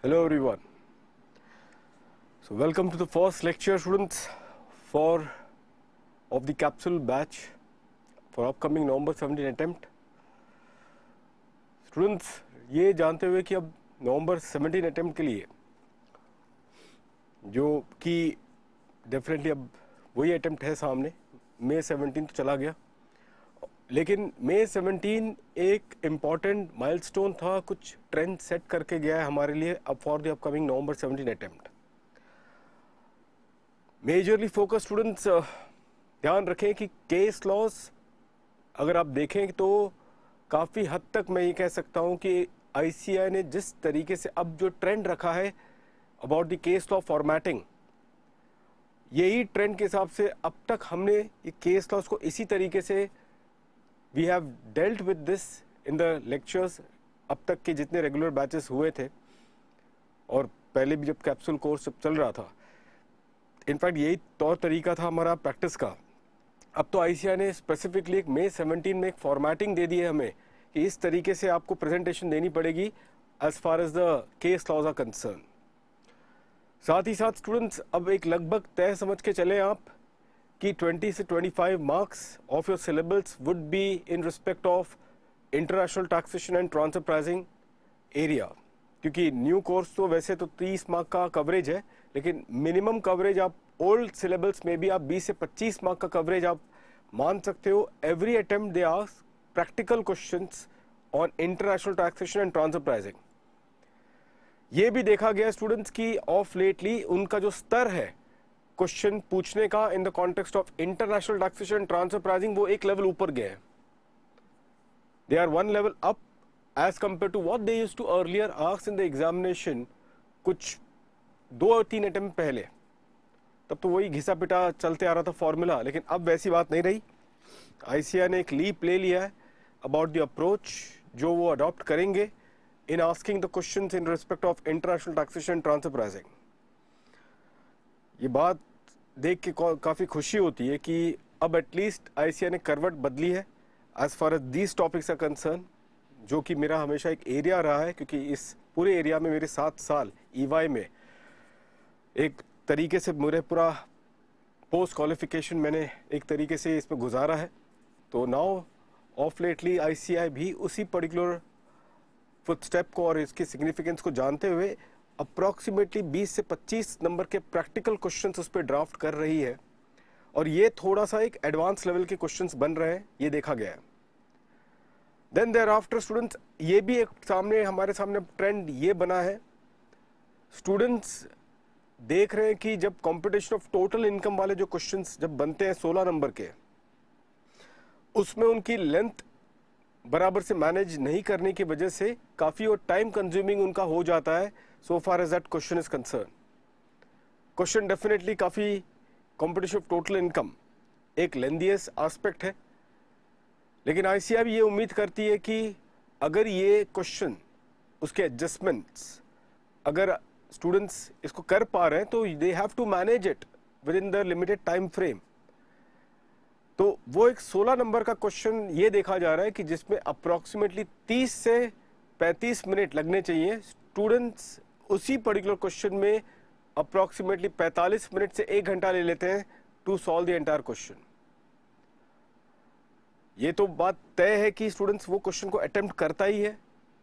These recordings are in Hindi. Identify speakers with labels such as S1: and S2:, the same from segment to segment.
S1: Hello everyone. So welcome to the first lecture, students, for of the capsule batch for upcoming November 17 attempt. Students, ये जानते हुए कि अब November 17 attempt के लिए जो कि डेफिनेटली अब वही attempt है सामने, May 17 तो चला गया, लेकिन May 17 एक इम्पॉर्टेंट माइलस्टोन था, कुछ ट्रेंड सेट करके गया है हमारे लिए अब for the upcoming November 17 attempt. Majorly focus students ध्यान रखें कि केस लॉस अगर आप देखें तो काफ़ी हद तक मैं ये कह सकता हूँ कि ICAI ने जिस तरीके से अब जो ट्रेंड रखा है about the case law formatting, यही ट्रेंड के हिसाब से अब तक हमने ये केस लॉस को इसी तरीके से we have dealt with this in the lectures अब तक के जितने रेगुलर बैचेस हुए थे और पहले भी जब कैप्सूल कोर्स जब चल रहा था. इनफैक्ट यही तौर तरीका था हमारा प्रैक्टिस का. अब तो ICAI ने स्पेसिफिकली एक May 17 में एक फॉर्मेटिंग दे दी है हमें कि इस तरीके से आपको प्रेजेंटेशन देनी पड़ेगी as far as the case laws are concern. साथ ही साथ स्टूडेंट्स अब एक लगभग तय समझ के चले आप कि 20 से 25 marks of your syllabus would be in respect of international taxation and transfer pricing area, क्योंकि न्यू कोर्स तो वैसे तो 30 मार्क का कवरेज है, लेकिन मिनिमम कवरेज आप ओल्ड सिलेबस में भी आप 20 से 25 मार्क का कवरेज आप मान सकते हो. Every attempt they ask practical questions on international taxation and transfer pricing. ये भी देखा गया स्टूडेंट्स की ऑफ लेटली उनका जो स्तर है क्वेश्चन पूछने का in the context of international taxation and transfer pricing, वो एक लेवल ऊपर गए हैं. They are one level up as compare to what they used to earlier ask in the examination. कुछ 2-3 अटेम्प्ट पहले तब तो वही घिसा पिटा चलते आ रहा था फॉर्मूला, लेकिन अब वैसी बात नहीं रही. ICAI ने एक लीप ले लिया है अबाउट द अप्रोच जो वो अडॉप्ट करेंगे in asking the questions in respect of international taxation and transfer pricing. ये बात देख के काफ़ी खुशी होती है कि अब एटलीस्ट ICAI ने करवट बदली है as far as these topics are concern, जो कि मेरा हमेशा एक एरिया रहा है, क्योंकि इस पूरे एरिया में मेरे 7 साल EY में एक तरीके से मेरे पूरा पोस्ट क्वालिफिकेशन मैंने एक तरीके से इसमें गुजारा है. तो नाउ ऑफ लेटली ICAI भी उसी पर्टिकुलर फुटस्टेप को और इसके सिग्निफिकेंस को जानते हुए अप्रॉक्सीमेटली 20 से 25 नंबर के प्रैक्टिकल क्वेश्चंस उस पर ड्राफ्ट कर रही है, और ये थोड़ा सा एक एडवांस लेवल के क्वेश्चंस बन रहे हैं, ये देखा गया है. देन देयर आफ्टर स्टूडेंट्स ये भी एक हमारे सामने ट्रेंड ये बना है, स्टूडेंट्स देख रहे हैं कि जब कंपटीशन ऑफ टोटल इनकम वाले जो क्वेश्चंस जब बनते हैं 16 नंबर के, उसमें उनकी लेंथ बराबर से मैनेज नहीं करने की वजह से काफ़ी और टाइम कंज्यूमिंग उनका हो जाता है so far as that question is concerned. Question definitely काफ़ी competition of total income एक लेंदियस एस्पेक्ट है, लेकिन ICAI भी ये उम्मीद करती है कि अगर ये क्वेश्चन उसके एडजस्टमेंट्स अगर स्टूडेंट्स इसको कर पा रहे हैं तो they have to manage it within the limited time frame. तो वो एक 16 नंबर का क्वेश्चन ये देखा जा रहा है कि जिसमें अप्रॉक्सीमेटली 30 से 35 मिनट लगने चाहिए. स्टूडेंट्स उसी पर्टिकुलर क्वेश्चन में अप्रॉक्सीमेटली 45 मिनट से 1 घंटा ले लेते हैं to solve the entire question. ये तो बात तय है कि स्टूडेंट्स वो क्वेश्चन को अटेम्प्ट करता ही है,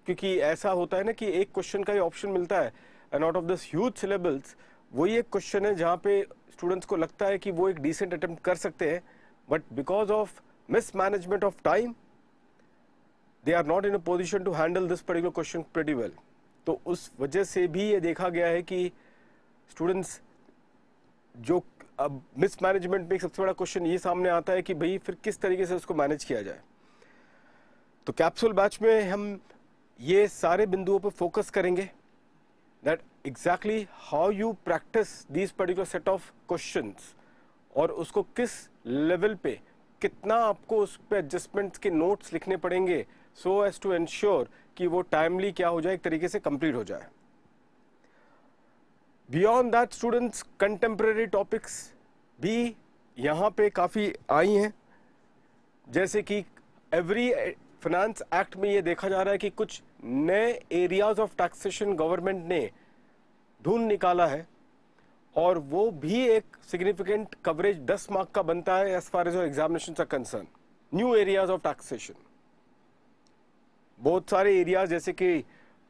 S1: क्योंकि ऐसा होता है ना कि एक क्वेश्चन का ही ऑप्शन मिलता है and out of this huge syllabus वही एक क्वेश्चन है जहाँ पे स्टूडेंट्स को लगता है कि वो एक डिसेंट अटेम्प्ट कर सकते हैं, but because of mismanagement of time they are not in a position to handle this particular question pretty well. तो उस वजह से भी ये देखा गया है कि स्टूडेंट्स जो अब मिसमैनेजमेंट में एक सबसे बड़ा क्वेश्चन ये सामने आता है कि भाई फिर किस तरीके से उसको मैनेज किया जाए. तो कैप्सूल बैच में हम ये सारे बिंदुओं पर फोकस करेंगे that exactly how you practice these particular set of questions, और उसको किस लेवल पे कितना आपको उस पर एडजस्टमेंट्स के नोट्स लिखने पड़ेंगे सो एज टू एंश्योर कि वो टाइमली क्या हो जाए, एक तरीके से कंप्लीट हो जाए. Beyond that students contemporary topics भी यहाँ पे काफ़ी आई हैं, जैसे कि एवरी फाइनेंस एक्ट में ये देखा जा रहा है कि कुछ नए एरियाज ऑफ टैक्सेशन गवर्नमेंट ने ढूंढ निकाला है, और वो भी एक सिग्निफिकेंट कवरेज 10 मार्क का बनता है as far as your examination are concern. New areas of taxation, बहुत सारे एरियाज, जैसे कि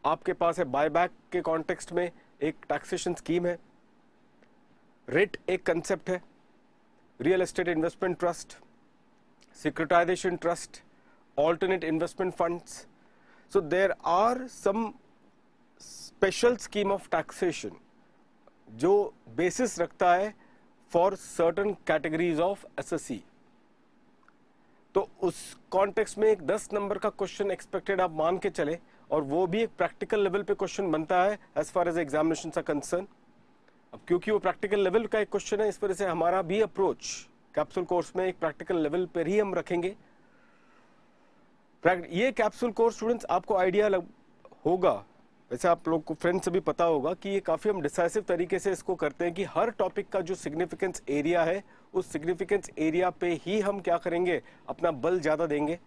S1: आपके पास है बायबैक के कॉन्टेक्स्ट में एक टैक्सेशन स्कीम है, रेट एक कंसेप्ट है, real estate investment trust, securitization trust, alternate investment funds. So there are some special scheme of taxation जो basis रखता है for certain categories of SSC। तो उस context में एक 10 नंबर का क्वेश्चन एक्सपेक्टेड आप मान के चले, और वो भी एक प्रैक्टिकल लेवल पे क्वेश्चन बनता है as far as examination are concern. अब क्योंकि वो प्रैक्टिकल लेवल का एक क्वेश्चन है, इस वजह से हमारा भी अप्रोच कैप्सूल कोर्स में एक प्रैक्टिकल लेवल पर ही हम रखेंगे। ये कैप्सूल कोर्स स्टूडेंट्स आपको आइडिया होगा, वैसे आप लोग को फ्रेंड्स से भी पता होगा कि ये काफ़ी हम डिसाइसिव तरीके से इसको करते हैं कि हर टॉपिक का जो सिग्निफिकेंस एरिया है उस सिग्निफिकेंस एरिया पे ही हम क्या करेंगे, अपना बल ज़्यादा देंगे।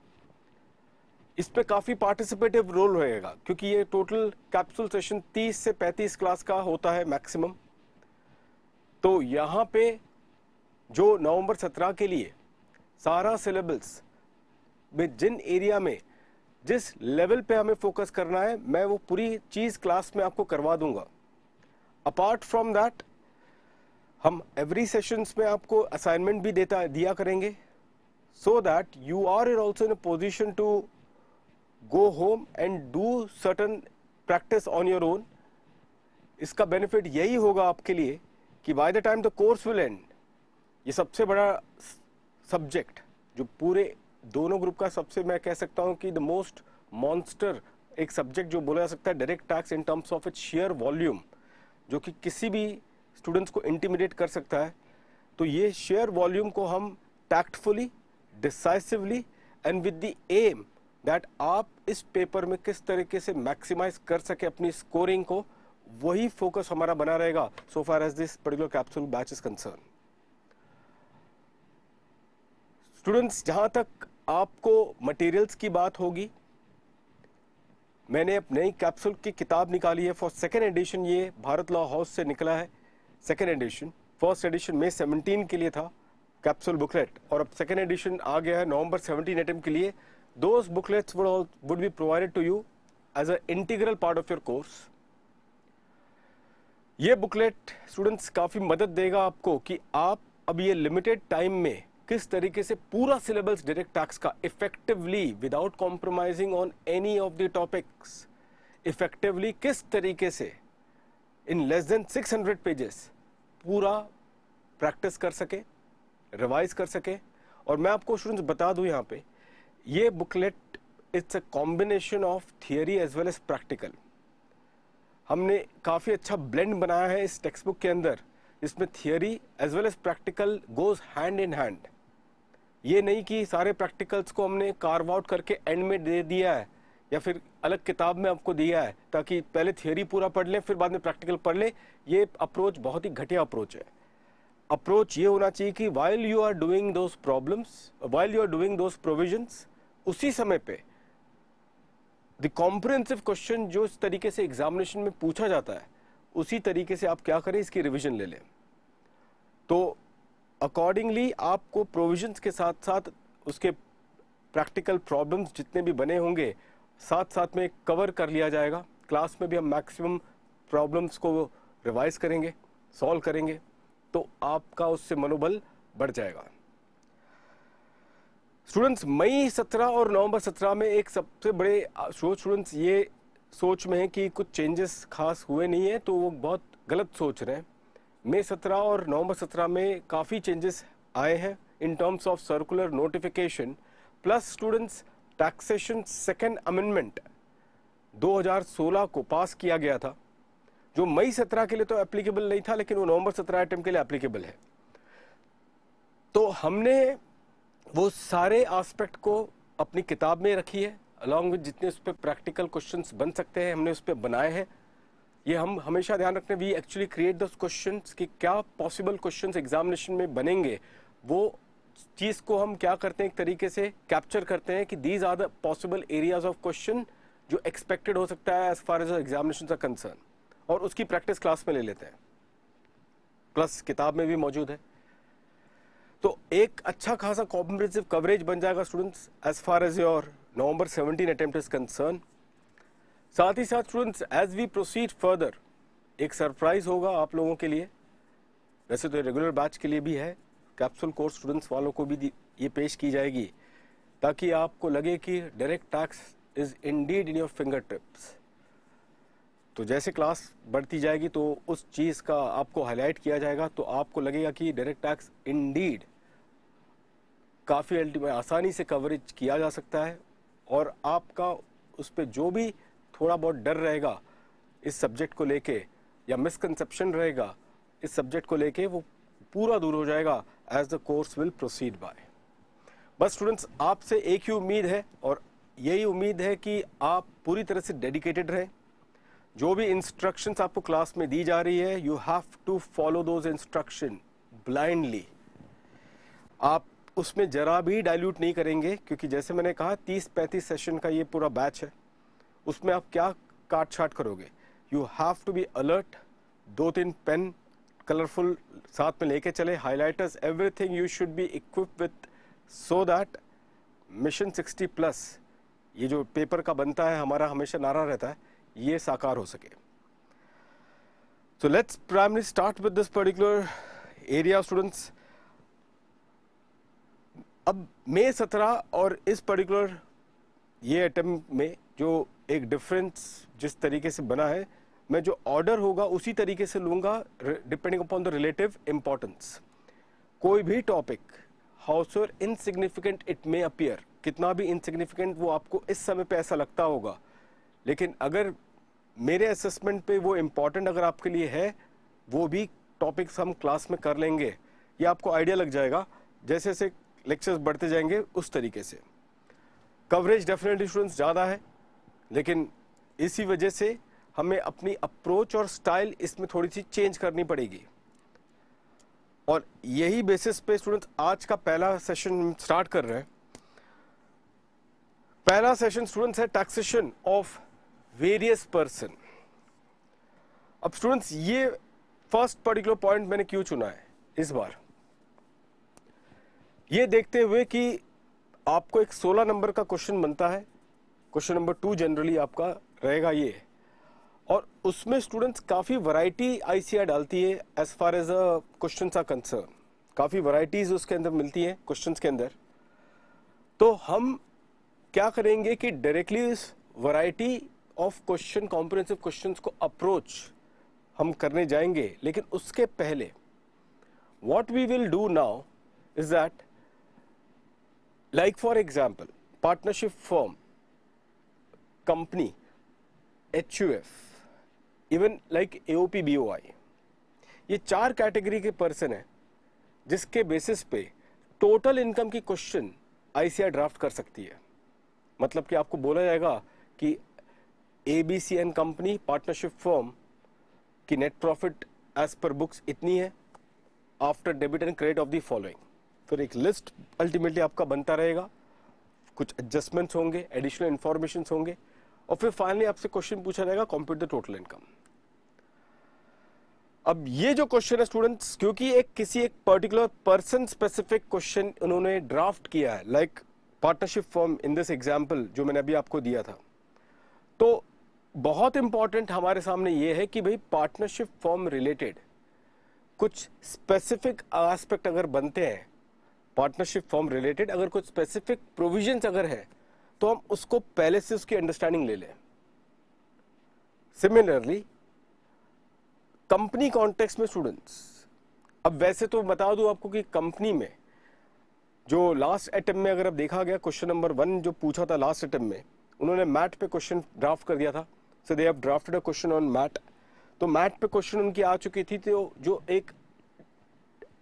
S1: इस पे काफ़ी पार्टिसिपेटिव रोल रहेगा, क्योंकि ये टोटल कैप्सूल सेशन 30 से 35 क्लास का होता है मैक्सिमम। तो यहाँ पे जो नवंबर 17 के लिए सारा सिलेबस में जिन एरिया में जिस लेवल पे हमें फोकस करना है, मैं वो पूरी चीज़ क्लास में आपको करवा दूंगा। अपार्ट फ्रॉम दैट हम एवरी सेशंस में आपको असाइनमेंट भी दिया करेंगे, so that you are in also in a position to go home and do certain practice on your own. इसका बेनिफिट यही होगा आपके लिए कि by the time the course will end, ये सबसे बड़ा सब्जेक्ट जो पूरे दोनों ग्रुप का सबसे, मैं कह सकता हूं कि द मोस्ट मॉन्स्टर एक सब्जेक्ट जो बोला जा सकता है direct tax in terms of its share volume, जो कि किसी भी स्टूडेंट्स को इंटिमिडेट कर सकता है। तो ये शेयर वॉल्यूम को हम tactfully, decisively and with the aim that आप इस पेपर में किस तरीके से मैक्सिमाइज कर सके अपनी स्कोरिंग को, वही फोकस हमारा बना रहेगा so far as this particular capsule batch is concern. Students, जहां तक आपको मटेरियल्स की बात होगी, मैंने नई कैप्सूल की किताब निकाली है फॉर सेकेंड एडिशन। ये भारत लॉ हाउस से निकला है सेकेंड एडिशन। फर्स्ट एडिशन में 17 के लिए था कैप्सूल बुकलेट, और अब सेकेंड एडिशन आ गया है नवंबर 17 अटेम्प्ट के लिए। Those booklets would be provided to you as a integral part of your course. ये बुकलेट स्टूडेंट्स काफी मदद देगा आपको कि आप अब ये लिमिटेड टाइम में किस तरीके से पूरा सिलेबस डायरेक्ट टैक्स का effectively, without compromising on any of the topics, effectively किस तरीके से इन लेस देन 600 पेजेस पूरा प्रैक्टिस कर सके, रिवाइज कर सके। और मैं आपको स्टूडेंट्स बता दूं, यहाँ पे ये booklet it's a combination of theory as well as practical. हमने काफ़ी अच्छा ब्लेंड बनाया है इस टेक्स्ट बुक के अंदर, इसमें theory as well as practical goes hand in hand. ये नहीं कि सारे प्रैक्टिकल्स को हमने कार्व आउट करके एंड में दे दिया है या फिर अलग किताब में आपको दिया है ताकि पहले थियरी पूरा पढ़ लें फिर बाद में प्रैक्टिकल पढ़ लें। ये अप्रोच बहुत ही घटिया अप्रोच है। अप्रोच ये होना चाहिए कि while you are doing those problems, while you are doing those provisions, उसी समय पे द कॉम्प्रिहेंसिव क्वेश्चन जो इस तरीके से एग्जामिनेशन में पूछा जाता है उसी तरीके से आप क्या करें, इसकी रिवीजन ले लें। तो अकॉर्डिंगली आपको प्रोविजंस के साथ साथ उसके प्रैक्टिकल प्रॉब्लम्स जितने भी बने होंगे साथ साथ में कवर कर लिया जाएगा। क्लास में भी हम मैक्सिमम प्रॉब्लम्स को रिवाइज करेंगे, सॉल्व करेंगे, तो आपका उससे मनोबल बढ़ जाएगा। स्टूडेंट्स, मई 17 और नवंबर 17 में एक सबसे बड़े स्टूडेंट्स ये सोच में है कि कुछ चेंजेस खास हुए नहीं है, तो वो बहुत गलत सोच रहे हैं। मई 17 और नवंबर 17 में काफ़ी चेंजेस आए हैं इन terms of circular notification plus students taxation second amendment 2016 को पास किया गया था, जो मई 17 के लिए तो एप्लीकेबल नहीं था लेकिन वो नवंबर 17 अटेम्प्ट के लिए एप्लीकेबल है। तो हमने वो सारे एस्पेक्ट को अपनी किताब में रखी है, अलॉन्ग विद जितने उस पर प्रैक्टिकल क्वेश्चंस बन सकते हैं हमने उस पर बनाए हैं। ये हम हमेशा ध्यान रखते हैं, we actually create those questions कि क्या पॉसिबल क्वेश्चंस एग्जामिनेशन में बनेंगे, वो चीज़ को हम क्या करते हैं एक तरीके से कैप्चर करते हैं कि these are the possible areas of question जो एक्सपेक्टेड हो सकता है as far as examination are concern. और उसकी प्रैक्टिस क्लास में ले लेते हैं, प्लस किताब में भी मौजूद है। तो एक अच्छा खासा कॉम्प्रिहेंसिव कवरेज बन जाएगा students as far as your November 17 attempt is concern. साथ ही साथ students as we proceed further एक सरप्राइज होगा आप लोगों के लिए, वैसे तो रेगुलर बैच के लिए भी है, कैप्सूल कोर्स स्टूडेंट्स वालों को भी ये पेश की जाएगी ताकि आपको लगे कि direct tax is Indeed in your finger tips. तो जैसे क्लास बढ़ती जाएगी तो उस चीज़ का आपको हाईलाइट किया जाएगा, तो आपको लगेगा कि डायरेक्ट टैक्स इंडीड काफ़ी अल्टीमेट आसानी से कवरेज किया जा सकता है, और आपका उस पर जो भी थोड़ा बहुत डर रहेगा इस सब्जेक्ट को लेके या मिसकंसेप्शन रहेगा इस सब्जेक्ट को लेके, वो पूरा दूर हो जाएगा as the course will proceed by. बस स्टूडेंट्स आपसे एक ही उम्मीद है, और यही उम्मीद है कि आप पूरी तरह से डेडिकेटेड रहें। जो भी इंस्ट्रक्शंस आपको क्लास में दी जा रही है, you have to follow those instruction blindly. आप उसमें जरा भी डाइल्यूट नहीं करेंगे, क्योंकि जैसे मैंने कहा 30-35 सेशन का ये पूरा बैच है, उसमें आप क्या काट छाट करोगे। You have to be alert, 2-3 pen colorful साथ में लेके चले, highlighters, everything you should be equipped with, so that mission 60+ ये जो पेपर का बनता है हमारा हमेशा नारा रहता है, ये साकार हो सके। So let's primarily start with this particular area students। अब मई 17 और इस पर्टिकुलर ये अटेम्प्ट में जो एक डिफरेंस जिस तरीके से बना है, मैं जो ऑर्डर होगा उसी तरीके से लूंगा depending upon the relative importance. कोई भी topic Hauser insignificant it may appear, कितना भी इनसिग्निफिकेंट वो आपको इस समय पे ऐसा लगता होगा, लेकिन अगर मेरे असेसमेंट पे वो इम्पॉर्टेंट अगर आपके लिए है, वो भी टॉपिक्स हम क्लास में कर लेंगे। ये आपको आइडिया लग जाएगा जैसे जैसे लेक्चर्स बढ़ते जाएंगे उस तरीके से। कवरेज डेफिनेटली स्टूडेंट्स ज़्यादा है, लेकिन इसी वजह से हमें अपनी अप्रोच और स्टाइल इसमें थोड़ी सी चेंज करनी पड़ेगी, और यही बेसिस पे स्टूडेंट्स आज का पहला सेशन स्टार्ट कर रहे हैं। पहला सेशन स्टूडेंट्स है टैक्सेशन ऑफ वेरियस पर्सन। अब स्टूडेंट्स ये फर्स्ट पर्टिकुलर पॉइंट मैंने क्यों चुना है इस बार, ये देखते हुए कि आपको एक 16 नंबर का क्वेश्चन बनता है, क्वेश्चन नंबर 2 जनरली आपका रहेगा ये, और उसमें स्टूडेंट्स काफ़ी वैरायटी आईसीआर डालती है as far as questions are concern, काफ़ी वैरायटीज उसके अंदर मिलती हैं क्वेश्चंस के अंदर। तो हम क्या करेंगे कि डायरेक्टली इस variety of question, comprehensive questions को अप्रोच हम करने जाएंगे, लेकिन उसके पहले what we will do now is that, like for example partnership firm, company, HUF, even like AOP BOI, ये 4 कैटेगरी के पर्सन है जिसके बेसिस पे टोटल इनकम की क्वेश्चन ICAR ड्राफ्ट कर सकती है। मतलब कि आपको बोला जाएगा कि ABCN कंपनी पार्टनरशिप फर्म की net profit as per books इतनी है after debit and credit of the following. फिर एक लिस्ट अल्टीमेटली आपका बनता रहेगा, कुछ एडजस्टमेंट्स होंगे, एडिशनल इंफॉर्मेशन होंगे, और फिर फाइनली आपसे क्वेश्चन पूछा जाएगा कंप्यूट द टोटल इनकम। अब ये जो क्वेश्चन है स्टूडेंट्स, क्योंकि किसी एक पर्टिकुलर पर्सन स्पेसिफिक क्वेश्चन उन्होंने ड्राफ्ट किया है, like partnership firm in this example जो मैंने अभी आपको दिया था, तो बहुत इंपॉर्टेंट हमारे सामने ये है कि भाई पार्टनरशिप फर्म रिलेटेड कुछ स्पेसिफिक एस्पेक्ट अगर बनते हैं, पार्टनरशिप फर्म रिलेटेड अगर कुछ स्पेसिफिक प्रोविजंस अगर है, तो हम उसको पहले से उसकी अंडरस्टैंडिंग ले लें। सिमिलरली कंपनी कॉन्टेक्स्ट में स्टूडेंट्स, अब वैसे तो बता दूं आपको कि कंपनी में जो लास्ट अटेम्प्ट में अगर अब देखा गया क्वेश्चन नंबर 1 जो पूछा था लास्ट अटेम्प्ट में, उन्होंने मैट पे क्वेश्चन ड्राफ्ट कर दिया था, so they have drafted a question on MAT. तो मैट पे क्वेश्चन उनकी आ चुकी थी, तो जो एक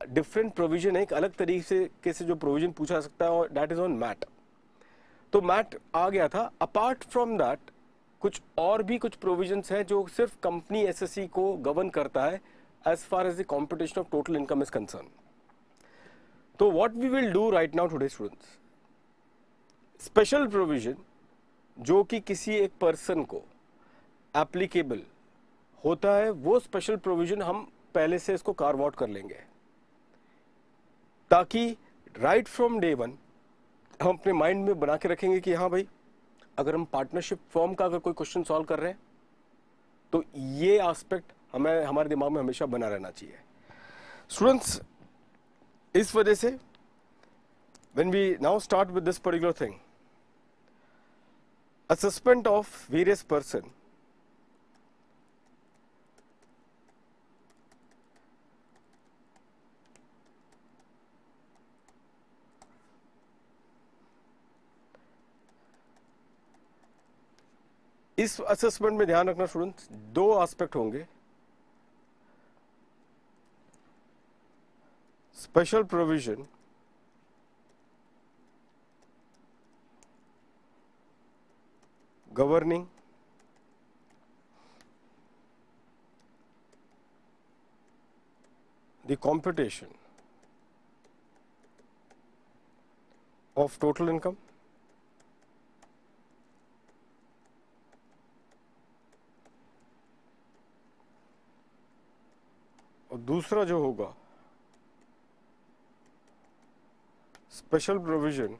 S1: डिफरेंट प्रोविजन है, एक अलग तरीके से जो प्रोविजन पूछा जा सकता है, और दैट इज ऑन मैट। तो मैट आ गया था। अपार्ट फ्रॉम दैट कुछ और भी कुछ प्रोविजंस हैं जो सिर्फ कंपनी एसएससी को गवर्न करता है as far as the computation of total income is concern. तो what we will do right now today students, special provision जो कि किसी एक पर्सन को एप्लीकेबल होता है वो स्पेशल प्रोविजन हम पहले से इसको कार्व आउट कर लेंगे, ताकि राइट फ्रॉम डे वन हम अपने माइंड में बना के रखेंगे कि हाँ भाई, अगर हम पार्टनरशिप फॉर्म का अगर कोई क्वेश्चन सॉल्व कर रहे हैं तो ये एस्पेक्ट हमें हमारे दिमाग में हमेशा बना रहना चाहिए। स्टूडेंट्स, इस वजह से when we now start with this particular thing, assessment of various person, इस असेसमेंट में ध्यान रखना स्टूडेंट्स, दो एस्पेक्ट होंगे, special provision governing the computation of total income और दूसरा जो होगा special provision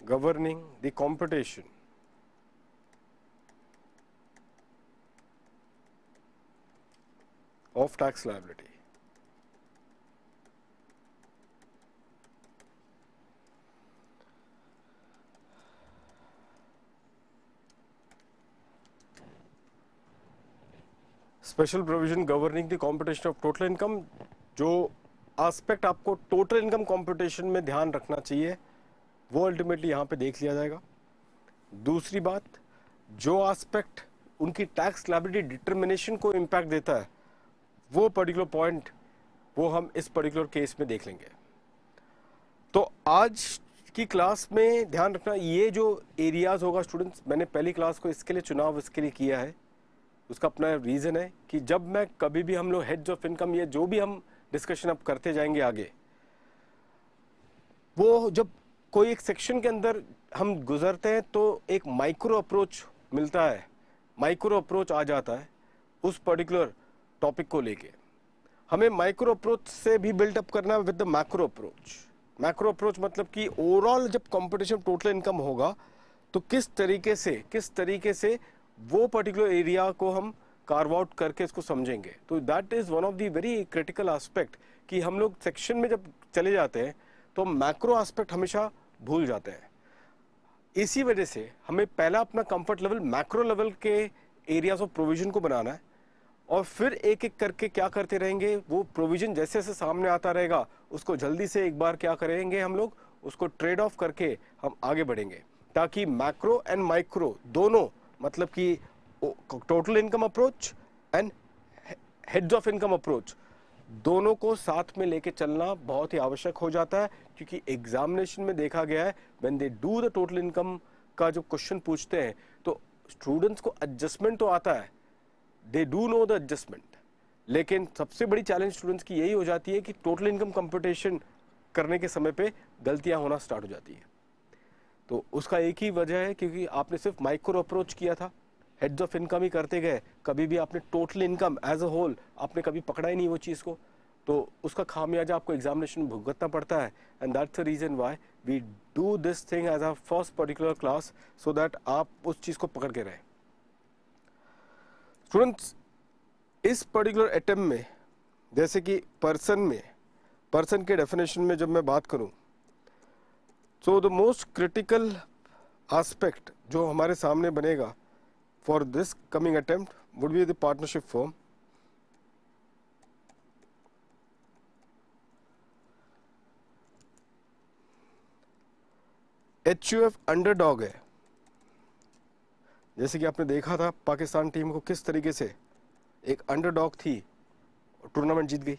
S1: governing the computation of tax liability. Special provision governing the competition of total income, जो एस्पेक्ट आपको टोटल इनकम कॉम्पिटिशन में ध्यान रखना चाहिए वो अल्टीमेटली यहाँ पे देख लिया जाएगा। दूसरी बात, जो एस्पेक्ट उनकी टैक्स लायबिलिटी डिटर्मिनेशन को इम्पैक्ट देता है वो पर्टिकुलर पॉइंट वो हम इस पर्टिकुलर केस में देख लेंगे। तो आज की क्लास में ध्यान रखना, ये जो एरियाज होगा स्टूडेंट्स, मैंने पहली क्लास को इसके लिए चुनाव इसके लिए किया है, उसका अपना रीज़न है कि जब मैं कभी भी हम लोग हेड्स ऑफ इनकम या जो भी हम डिस्कशन अब करते जाएंगे आगे, वो जब कोई एक सेक्शन के अंदर हम गुजरते हैं तो एक माइक्रो अप्रोच मिलता है, माइक्रो अप्रोच आ जाता है उस पर्टिकुलर टॉपिक को लेके। हमें माइक्रो अप्रोच से भी बिल्डअप करना है with the macro approach. Macro approach मतलब कि ओवरऑल जब कंपटीशन टोटल इनकम होगा तो किस तरीके से वो पर्टिकुलर एरिया को हम कार्व आउट करके इसको समझेंगे। तो that is one of the very critical aspect कि हम लोग सेक्शन में जब चले जाते हैं तो मैक्रो एस्पेक्ट हमेशा भूल जाते हैं। इसी वजह से हमें पहला अपना कंफर्ट लेवल मैक्रो लेवल के एरियाज ऑफ प्रोविजन को बनाना है और फिर एक एक करके क्या करते रहेंगे, वो प्रोविजन जैसे जैसे सामने आता रहेगा उसको जल्दी से एक बार क्या करेंगे हम लोग, उसको ट्रेड ऑफ करके हम आगे बढ़ेंगे, ताकि मैक्रो एंड माइक्रो दोनों, मतलब कि total income approach and heads of income approach, दोनों को साथ में लेके चलना बहुत ही आवश्यक हो जाता है। क्योंकि एग्जामिनेशन में देखा गया है when they do the total income का जो क्वेश्चन पूछते हैं तो स्टूडेंट्स को एडजस्टमेंट तो आता है, they do know the adjustment, लेकिन सबसे बड़ी चैलेंज स्टूडेंट्स की यही हो जाती है कि टोटल इनकम कंप्यूटेशन करने के समय पे गलतियां होना स्टार्ट हो जाती है। तो उसका एक ही वजह है क्योंकि आपने सिर्फ माइक्रो अप्रोच किया था, हेड्स ऑफ इनकम ही करते गए, कभी भी आपने total income as a whole आपने कभी पकड़ा ही नहीं वो चीज़ को, तो उसका खामियाजा आपको एग्जामिनेशन में भुगतना पड़ता है। And that's the reason why we do this thing as a first particular class, so that आप उस चीज़ को पकड़ के रहें। स्टूडेंट्स, इस पर्टिकुलर अटेम्प्ट में जैसे कि पर्सन के डेफिनेशन में जब मैं बात करूं, so the most critical aspect जो हमारे सामने बनेगा for this coming attempt would be the partnership firm, HUF underdog है। जैसे कि आपने देखा था पाकिस्तान टीम को किस तरीके से एक अंडरडॉग थी और टूर्नामेंट जीत गई,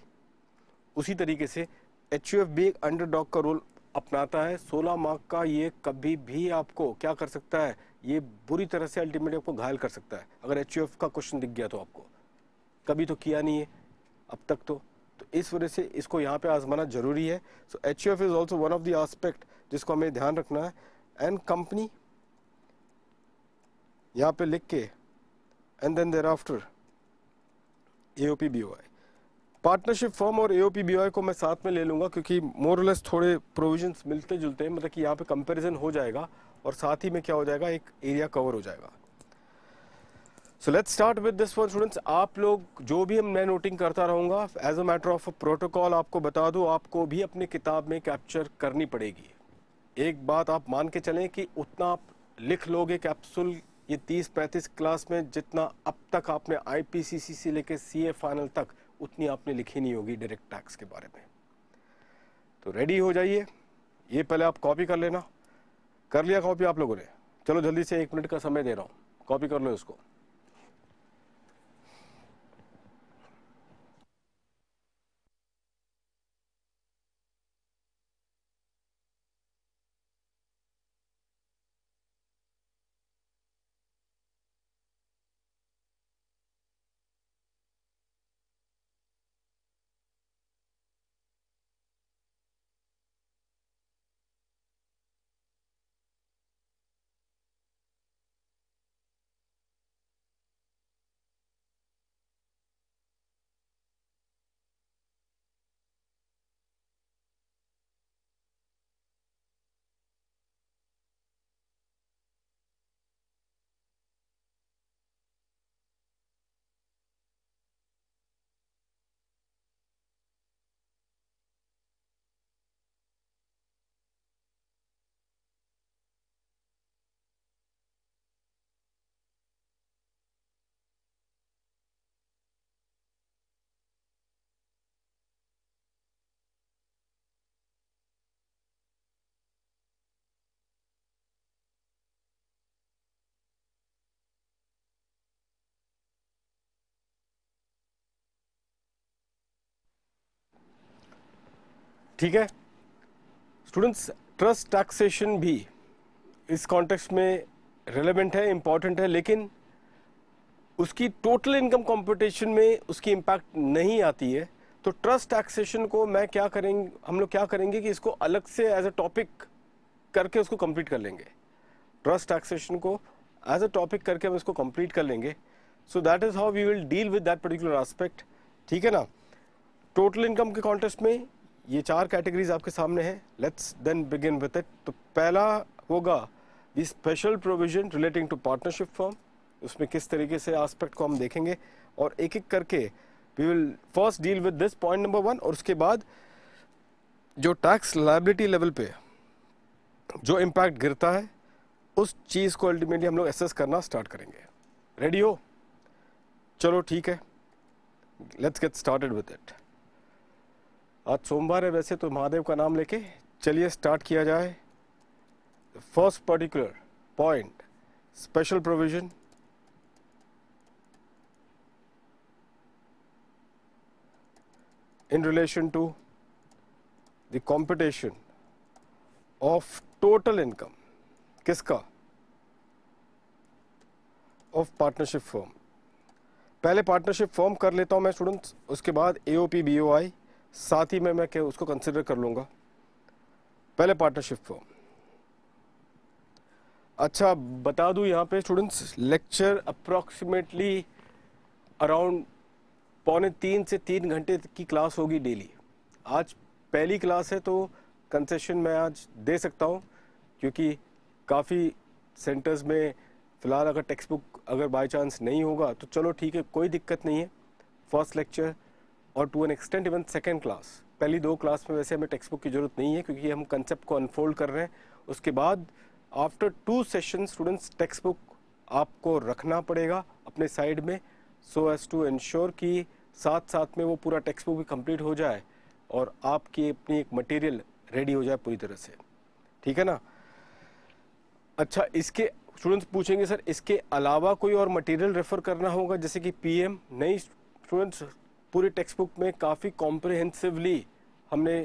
S1: उसी तरीके से HUF भी एक अंडरडॉग का रोल अपनाता है। 16 मार्क का ये कभी भी आपको क्या कर सकता है, ये बुरी तरह से अल्टीमेटली आपको घायल कर सकता है। अगर HUF का क्वेश्चन दिख गया तो आपको कभी तो किया नहीं है अब तक, तो इस वजह से इसको यहाँ पे आजमाना जरूरी है। सो HUF is also one of the aspect जिसको हमें ध्यान रखना है एंड कंपनी यहाँ पे लिख के and then thereafter AOP BOI. Partnership firm और एओपी बीओआई को मैं साथ में ले लूँगा क्योंकि मोर लेस थोड़े प्रोविजंस मिलते जुलते हैं, मतलब कि यहाँ पे कंपैरिजन हो जाएगा और साथ ही में क्या हो जाएगा, एक एरिया कवर हो जाएगा। So let's start with this one students. आप लोग जो भी मैं नोटिंग करता रहूँगा as a matter of protocol, आपको बता दूँ आपको भी अपनी किताब में कैप्चर करनी पड़ेगी। एक बात आप मान के चलें कि उतना आप लिख लोगे कैप्सूल ये 30-35 क्लास में, जितना अब तक आपने आईपीसीसी से लेके सीए फाइनल तक उतनी आपने लिखी नहीं होगी डायरेक्ट टैक्स के बारे में। तो रेडी हो जाइए, ये पहले आप कॉपी कर लेना। कर लिया कॉपी आप लोगों ने? चलो जल्दी से 1 मिनट का समय दे रहा हूँ, कॉपी कर लो इसको। ठीक है स्टूडेंट्स, ट्रस्ट टैक्सेशन भी इस कॉन्टेक्स्ट में रेलेवेंट है, इंपॉर्टेंट है, लेकिन उसकी टोटल इनकम कंप्यूटेशन में उसकी इम्पैक्ट नहीं आती है। तो ट्रस्ट टैक्सेशन को हम लोग क्या करेंगे कि इसको अलग से एज अ टॉपिक करके उसको कंप्लीट कर लेंगे। ट्रस्ट टैक्सेशन को एज अ टॉपिक करके हम इसको कंप्लीट कर लेंगे। So that is how we will deal with that particular aspect. ठीक है ना? टोटल इनकम के कॉन्टेक्स्ट में ये 4 कैटेगरीज आपके सामने हैं। Let's then begin with it. तो पहला होगा the special provision relating to partnership firm. उसमें किस तरीके से एस्पेक्ट को हम देखेंगे और एक एक करके we will first deal with this point number 1, और उसके बाद जो टैक्स लायबिलिटी लेवल पे जो इम्पैक्ट गिरता है उस चीज को अल्टीमेटली हम लोग एसेस करना स्टार्ट करेंगे। रेडी हो? चलो ठीक है, let's get started with it. आज सोमवार है वैसे तो महादेव का नाम लेके चलिए स्टार्ट किया जाए। First particular point, special provision in relation to the computation of total income किसका? of partnership firm। पहले पार्टनरशिप फॉर्म कर लेता हूं मैं स्टूडेंट्स, उसके बाद एओपी बीओआई साथ ही में मैं उसको कंसिडर कर लूंगा। पहले पार्टनरशिप फॉर्म। अच्छा बता दूं यहाँ पे स्टूडेंट्स, लेक्चर अप्रोक्सीमेटली अराउंड 2.25 से 3 घंटे की क्लास होगी डेली। आज पहली क्लास है तो कंसेशन मैं आज दे सकता हूँ क्योंकि काफ़ी सेंटर्स में फ़िलहाल अगर टेक्स्ट बुक अगर बाय चांस नहीं होगा तो चलो ठीक है, कोई दिक्कत नहीं है। फर्स्ट लेक्चर और to an extent even second class, पहली 2 क्लास में वैसे हमें टेक्स्ट बुक की ज़रूरत नहीं है क्योंकि हम कंसेप्ट को अनफोल्ड कर रहे हैं। उसके बाद after 2 session students text book आपको रखना पड़ेगा अपने साइड में, सो एज टू इंश्योर कि साथ साथ में वो पूरा टेक्स्ट बुक भी कंप्लीट हो जाए और आपकी अपनी एक मटेरियल रेडी हो जाए पूरी तरह से। ठीक है ना? अच्छा, इसके स्टूडेंट्स पूछेंगे सर इसके अलावा कोई और मटेरियल रेफर करना होगा जैसे कि पीएम? नहीं स्टूडेंट्स, पूरी टेक्स्ट बुक में काफ़ी कॉम्प्रिहेंसिवली हमने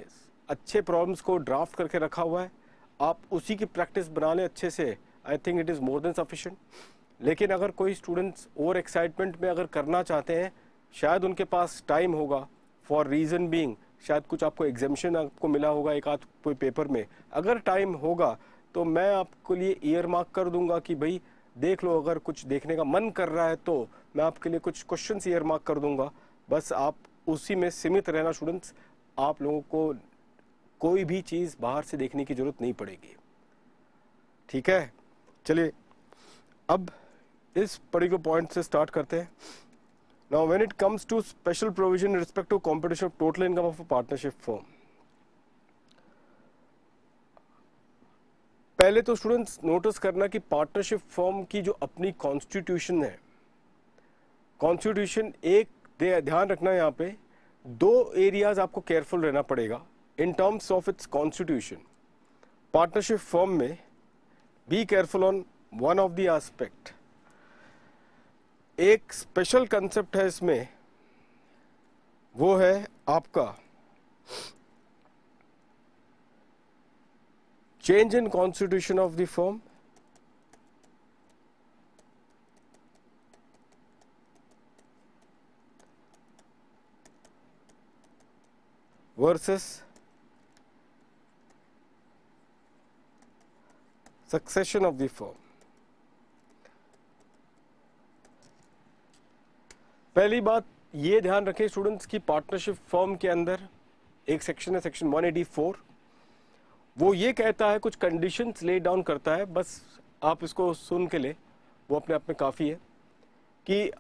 S1: अच्छे प्रॉब्लम्स को ड्राफ्ट करके रखा हुआ है। आप उसी की प्रैक्टिस बना लें अच्छे से, I think it is more than sufficient. लेकिन अगर कोई स्टूडेंट्स ओवर एक्साइटमेंट में अगर करना चाहते हैं, शायद उनके पास टाइम होगा, फॉर रीज़न बीइंग शायद कुछ आपको एग्जामिशन आपको मिला होगा एक आध कोई पेपर में, अगर टाइम होगा तो मैं आपके लिए ईयर मार्क कर दूंगा कि भाई देख लो, अगर कुछ देखने का मन कर रहा है तो मैं आपके लिए कुछ क्वेश्चंस ईयर मार्क कर दूंगा। बस आप उसी में सीमित रहना स्टूडेंट्स, आप लोगों को कोई भी चीज़ बाहर से देखने की जरूरत नहीं पड़ेगी, ठीक है। चलिए अब इस पर्टिकुलर पॉइंट से स्टार्ट करते हैं। Now when it comes to special provision in respect to competition of total income of a partnership firm, पहले तो स्टूडेंट्स नोटिस करना कि पार्टनरशिप फर्म की जो अपनी कॉन्स्टिट्यूशन है, कॉन्स्टिट्यूशन एक ध्यान रखना, यहाँ पे दो एरियाज आपको केयरफुल रहना पड़ेगा in terms of its constitution. Partnership firm में be careful on one of the aspect. एक स्पेशल कंसेप्ट है इसमें, वो है आपका change in constitution of the firm versus succession of the firm। पहली बात ये ध्यान रखें स्टूडेंट्स की पार्टनरशिप फर्म के अंदर एक सेक्शन है, सेक्शन 184, वो ये कहता है, कुछ कंडीशंस ले डाउन करता है, बस आप इसको सुन के ले, वो अपने आप में काफ़ी है, कि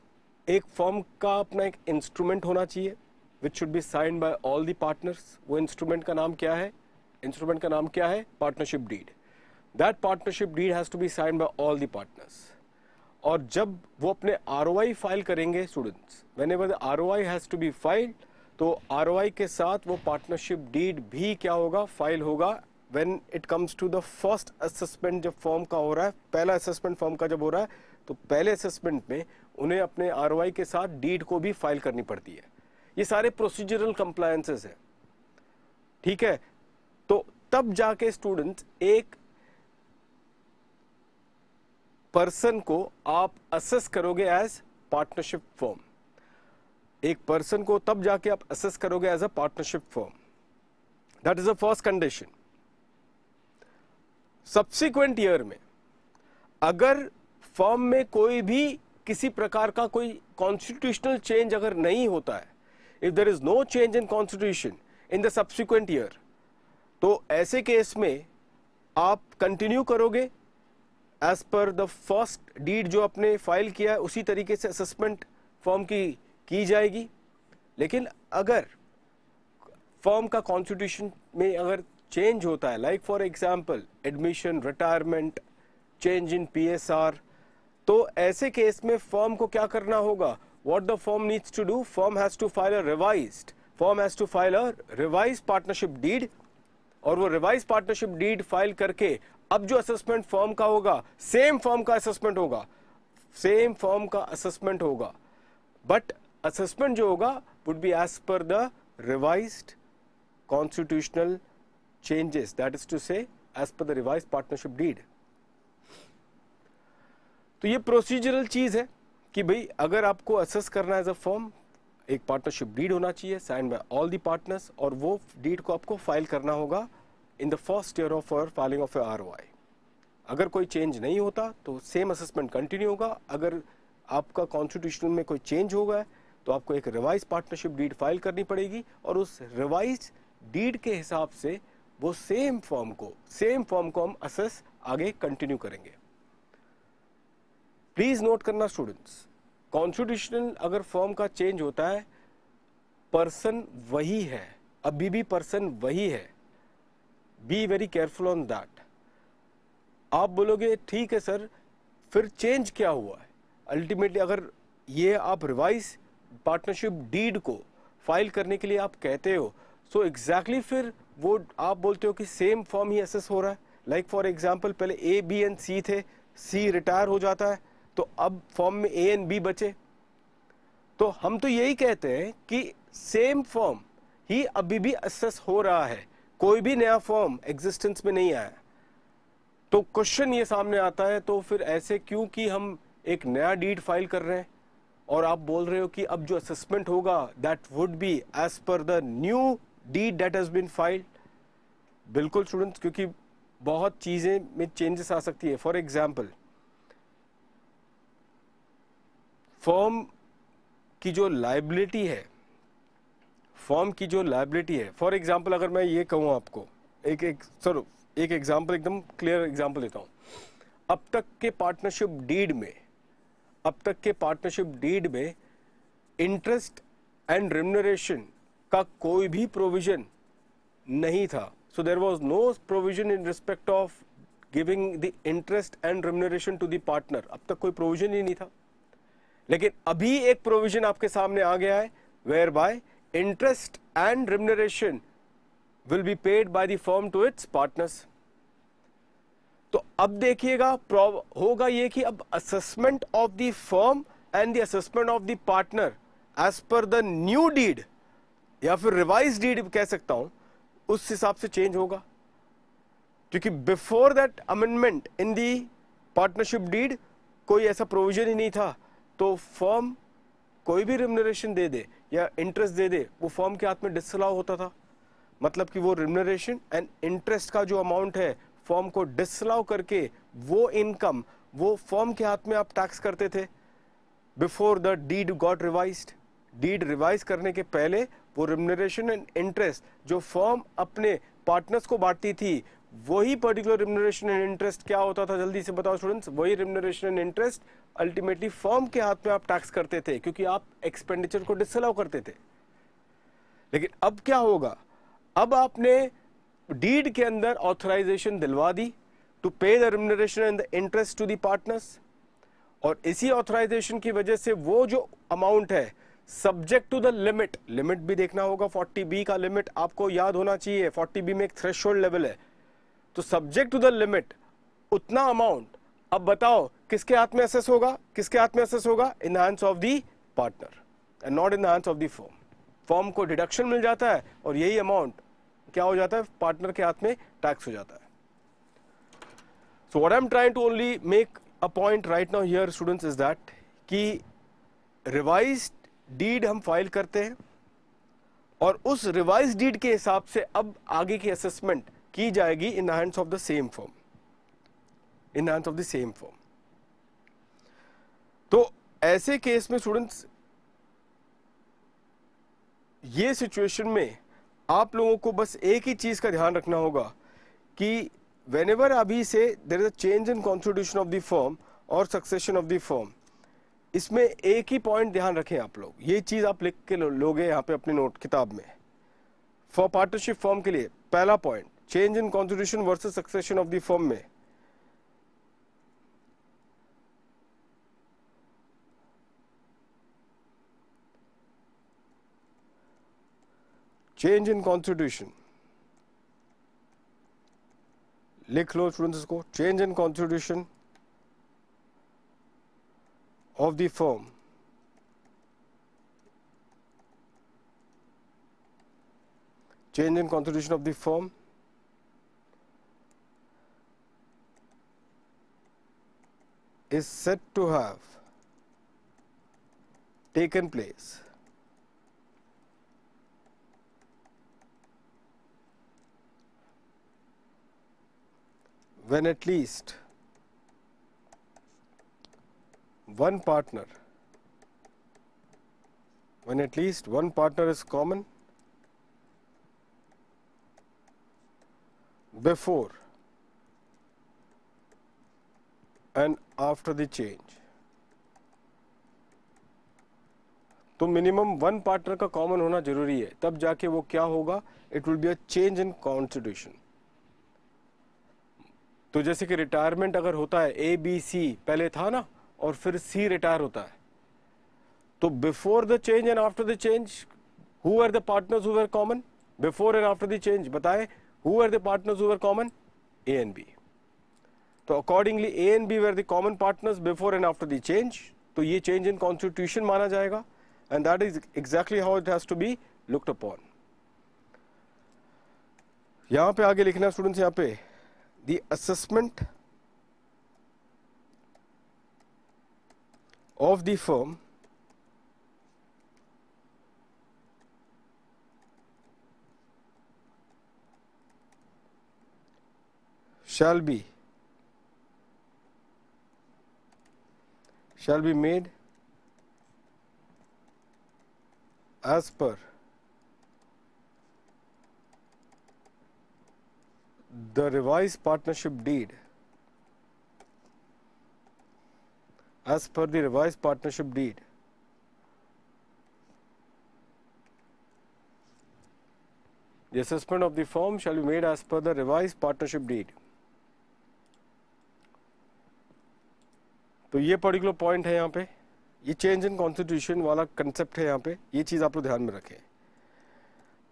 S1: एक फर्म का अपना एक इंस्ट्रूमेंट होना चाहिए which should be signed by all the partners. वो इंस्ट्रूमेंट का नाम क्या है? इंस्ट्रूमेंट का नाम क्या है? Partnership deed. That partnership deed has to be signed by all the partners. और जब वो अपने ROI फाइल करेंगे students, whenever the ROI has to be filed, तो ROI के साथ वो पार्टनरशिप डीड भी क्या होगा? फाइल होगा। When it comes to the first assessment जब फॉर्म का हो रहा है, पहला असेसमेंट फॉर्म का जब हो रहा है, तो पहले असेसमेंट में उन्हें अपने ROI के साथ डीड को भी फाइल करनी पड़ती है। ये सारे प्रोसीजरल कंप्लायंसेस हैं, ठीक है। तो तब जाके स्टूडेंट्स एक पर्सन को आप असेस करोगे एज पार्टनरशिप फर्म। एक पर्सन को तब जाके आप असेस करोगे as a partnership firm. That is the first condition. Subsequent year में अगर फर्म में कोई भी किसी प्रकार का कोई कॉन्स्टिट्यूशनल चेंज अगर नहीं होता है, if there is no change in constitution in the subsequent year, तो ऐसे केस में आप कंटिन्यू करोगे as per the first deed जो आपने फाइल किया है, उसी तरीके से असेसमेंट फर्म की जाएगी। लेकिन अगर फर्म का कॉन्स्टिट्यूशन में अगर चेंज होता है, like for example admission, retirement, change in PSR, तो ऐसे केस में फर्म को क्या करना होगा? What the firm needs to do, firm has to file a revised partnership deed, और वो रिवाइज्ड पार्टनरशिप डीड फाइल करके अब जो असेसमेंट फर्म का होगा, सेम फर्म का असेसमेंट होगा, बट असेसमेंट जो होगा would be as per the revised constitutional changes, that is to say as per the revised partnership deed। तो ये प्रोसीजरल चीज है कि भाई अगर आपको असेस करना है एज अ फर्म, एक पार्टनरशिप डीड होना चाहिए signed by all the partners, और वो डीड को आपको फाइल करना होगा in the first year of filing of ROI। अगर कोई चेंज नहीं होता तो सेम असेसमेंट कंटिन्यू होगा। अगर आपका कॉन्स्टिट्यूशन में कोई चेंज होगा तो आपको एक रिवाइज पार्टनरशिप डीड फाइल करनी पड़ेगी, और उस रिवाइज डीड के हिसाब से वो सेम फॉर्म को हम असेस आगे कंटिन्यू करेंगे। प्लीज नोट करना स्टूडेंट्स, कॉन्स्टिट्यूशनल अगर फॉर्म का चेंज होता है, पर्सन वही है, अभी भी पर्सन वही है। Be very careful on that. आप बोलोगे ठीक है सर, फिर चेंज क्या हुआ है? अल्टीमेटली अगर ये आप रिवाइज पार्टनरशिप डीड को फाइल करने के लिए आप कहते हो, सो एग्जैक्टली फिर वो आप बोलते हो कि सेम फॉर्म ही असेस हो रहा है। लाइक फॉर एग्जांपल पहले A, B एंड C थे, C रिटायर हो जाता है, तो अब फॉर्म में A एंड B बचे। तो हम तो यही कहते हैं कि सेम फॉर्म ही अभी भी असेस हो रहा है, कोई भी नया फॉर्म एग्जिस्टेंस में नहीं आया। तो क्वेश्चन ये सामने आता है, तो फिर ऐसे क्यों कि हम एक नया डीड फाइल कर रहे हैं और आप बोल रहे हो कि अब जो असेसमेंट होगा that would be as per the new deed that has been filed. बिल्कुल स्टूडेंट्स, क्योंकि बहुत चीज़ें में चेंजेस आ सकती है। फॉर एग्जाम्पल, फर्म की जो लाइबिलिटी है, फॉर एग्जाम्पल अगर मैं ये कहूँ आपको, एक एग्जाम्पल, एकदम क्लियर एग्जाम्पल देता हूँ। अब तक के पार्टनरशिप डीड में इंटरेस्ट एंड रिम्यूनरेशन का कोई भी प्रोविजन नहीं था। So there was no provision in respect of giving the interest and remuneration to the partner. अब तक कोई प्रोविजन ही नहीं था, लेकिन अभी एक प्रोविजन आपके सामने आ गया है, whereby interest and remuneration will be paid by the firm to its partners. तो अब देखिएगा होगा ये कि अब assessment of the firm and the assessment of the partner as per the new deed, या फिर रिवाइज डीड कह सकता हूं, उस हिसाब से चेंज होगा। क्योंकि before that amendment in the partnership deed कोई ऐसा प्रोविजन ही नहीं था, तो फर्म कोई भी रिम्यूनरेशन दे दे या इंटरेस्ट दे दे, वो फर्म के हाथ में डिसअलाउ होता था। मतलब कि वो रिम्यूनरेशन एंड इंटरेस्ट का जो अमाउंट है, फर्म को डिसअलाउ करके वो इनकम वो फर्म के हाथ में आप टैक्स करते थे before the deed got revised. Deed revise करने के पहले वो रिम्यूनरेशन एंड इंटरेस्ट जो फर्म अपने पार्टनर्स को बांटती थी, वही पर्टिकुलर रिम्यूनरेशन एंड इंटरेस्ट क्या होता था, जल्दी से बताओ स्टूडेंट्स। वही remuneration and interest ultimately firm के हाथ में आप टैक्स करते थे, क्योंकि आप एक्सपेंडिचर को डिसअलाउ करते थे। लेकिन अब क्या होगा, अब आपने डीड के अंदर ऑथराइजेशन दिलवा दी to pay the remuneration and the interest to the partners, और इसी ऑथराइजेशन की वजह से वो जो अमाउंट है सब्जेक्ट टू द लिमिट भी देखना होगा। 40B का लिमिट आपको याद होना चाहिए। 40B में एक थ्रेशोल्ड लेवल है, तो सब्जेक्ट टू द लिमिट उतना अमाउंट अब बताओ किसके हाथ में असेस होगा, इन the hands of the partner and not in the hands of the firm. Firm को डिडक्शन मिल जाता है और यही अमाउंट क्या हो जाता है, पार्टनर के हाथ में टैक्स हो जाता है। So what I am trying to only make a point right now here students is that कि रिवाइज्ड डीड हम फाइल करते हैं और उस रिवाइज डीड के हिसाब से अब आगे की असेसमेंट की जाएगी इन the hands of the same firm, तो ऐसे केस में स्टूडेंट्स ये सिचुएशन में आप लोगों को बस एक ही चीज का ध्यान रखना होगा कि वेनेवर अभी से there is a change in constitution of the firm और सक्सेशन ऑफ द फर्म, इसमें एक ही पॉइंट ध्यान रखें आप लोग। ये चीज आप लिख के लोगे यहाँ पे अपने नोट किताब में। फॉर पार्टनरशिप फर्म के लिए पहला point, change in constitution versus succession of the firm में चेंज इन कॉन्स्टिट्यूशन, लिख लो स्टूडेंट्स इसको, change in constitution of the firm change in constitution of the firm is said to have taken place when at least one partner is common before and after the change। तो मिनिमम वन पार्टनर का कॉमन होना जरूरी है, तब जाके वो क्या होगा, it will be a change in constitution. तो जैसे कि रिटायरमेंट अगर होता है ABC पहले था ना, और फिर C रिटायर होता है, तो before the change and after the change who are the partners who were common before and after the change, बताएं who were the partners who were common? A and B. तो accordingly A and B were the common partners before and after the change, तो ये change in constitution माना जाएगा, and that is exactly how it has to be looked upon। यहाँ पे आगे लिखना स्टूडेंट्स, यहाँ पे the assessment of the firm shall be made as per the revised partnership deed, as per the revised partnership deed. The assessment of the firm shall be made as per the revised partnership deed. तो ये पर्टिकुलर पॉइंट है यहाँ पे, ये चेंज इन कॉन्स्टिट्यूशन वाला कंसेप्ट है यहाँ पे, ये चीज़ आप लोग ध्यान में रखें।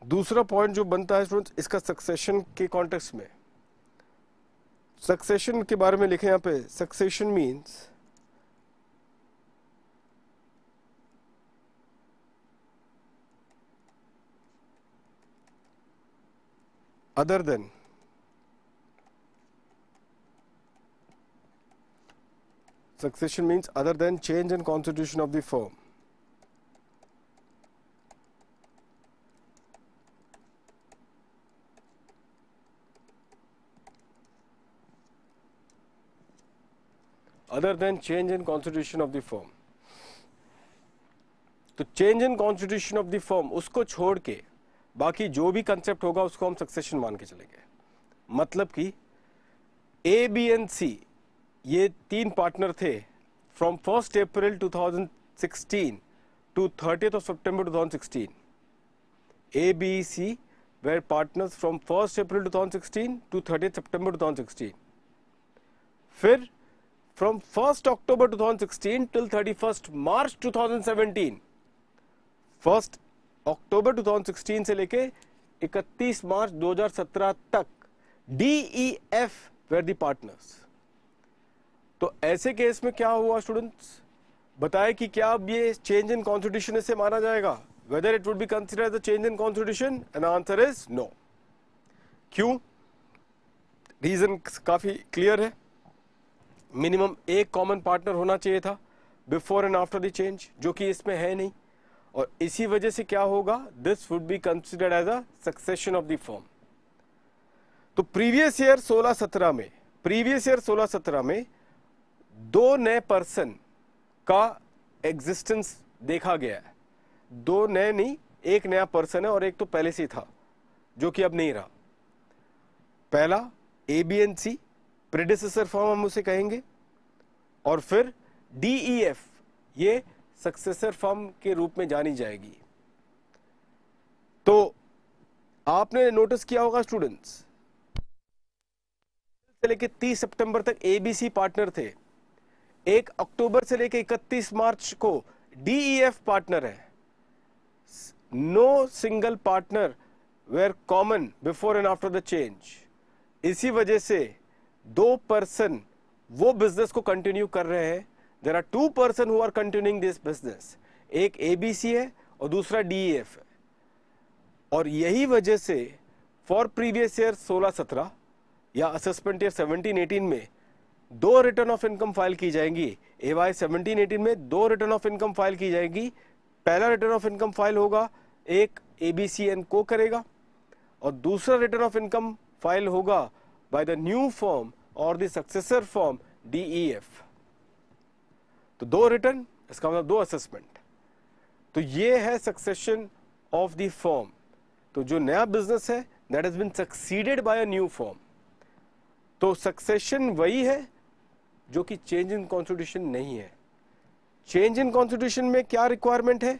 S1: दूसरा पॉइंट जो बनता है स्टूडेंट्स, इसका सक्सेशन के कॉन्टेक्स्ट में, सक्सेशन के बारे में लिखे यहाँ पे, succession means other than succession means other than change in constitution of the firm. Other than change in constitution of the firm. तो change in constitution of the firm उसको छोड़ के बाकी जो भी कंसेप्ट होगा उसको हम सक्सेशन मान के चलेंगे। मतलब कि ए बी एंड सी ये तीन पार्टनर थे from 1 April 2016 to 30th of September 2016। A B C were partners from 1 April 2016 to 30th September 2016। फिर from 1 October 2016 till 31st March 2017, 1 अक्टूबर 2016 से लेके 31 मार्च 2017 तक DEF वेर दी पार्टनर्स। तो ऐसे केस में क्या हुआ स्टूडेंट्स, बताए कि क्या अब ये चेंज इन कॉन्स्टिट्यूशन से माना जाएगा, whether it would be considered as a change in constitution, and answer is no. क्यों? रीजन काफी क्लियर है, मिनिमम एक कॉमन पार्टनर होना चाहिए था before and after the change, जो कि इसमें है नहीं, और इसी वजह से क्या होगा, this would be considered as a succession of the firm. तो प्रीवियस ईयर 16-17 में दो नए पर्सन का एग्जिस्टेंस देखा गया है। दो नए नहीं, एक नया पर्सन है और एक तो पहले से था जो कि अब नहीं रहा। पहला ABNC प्रेडिसेसर फर्म हम उसे कहेंगे, और फिर DEF ये सक्सेसर फर्म के रूप में जानी जाएगी। तो आपने नोटिस किया होगा स्टूडेंट्स, से लेके 30 सितंबर तक ABC पार्टनर थे, 1 अक्टूबर से लेके 31 मार्च को DEF पार्टनर है। No single partner were common before and after the change. इसी वजह से दो पर्सन वो बिजनेस को कंटिन्यू कर रहे हैं। There are 2 person who are continuing this business, एक ABC है और दूसरा DEF है। और यही वजह से फॉर प्रीवियस ईयर 16-17 या असेसमेंट ईयर 17-18 में 2 रिटर्न ऑफ इनकम फाइल की जाएंगी। AY 17-18 में 2 रिटर्न ऑफ इनकम फाइल की जाएगी। पहला रिटर्न ऑफ इनकम फाइल होगा, एक ABC एंड को करेगा, और दूसरा रिटर्न ऑफ इनकम फाइल होगा बाय द न्यू फर्म और द सक्सेसर फर्म DEF। तो 2 रिटर्न, इसका मतलब 2 असेसमेंट। तो ये है सक्सेशन ऑफ द फर्म। तो जो नया बिजनेस है that has been succeeded by a new firm. तो सक्सेशन वही है जो कि चेंज इन कॉन्स्टिट्यूशन नहीं है। चेंज इन कॉन्स्टिट्यूशन में क्या रिक्वायरमेंट है,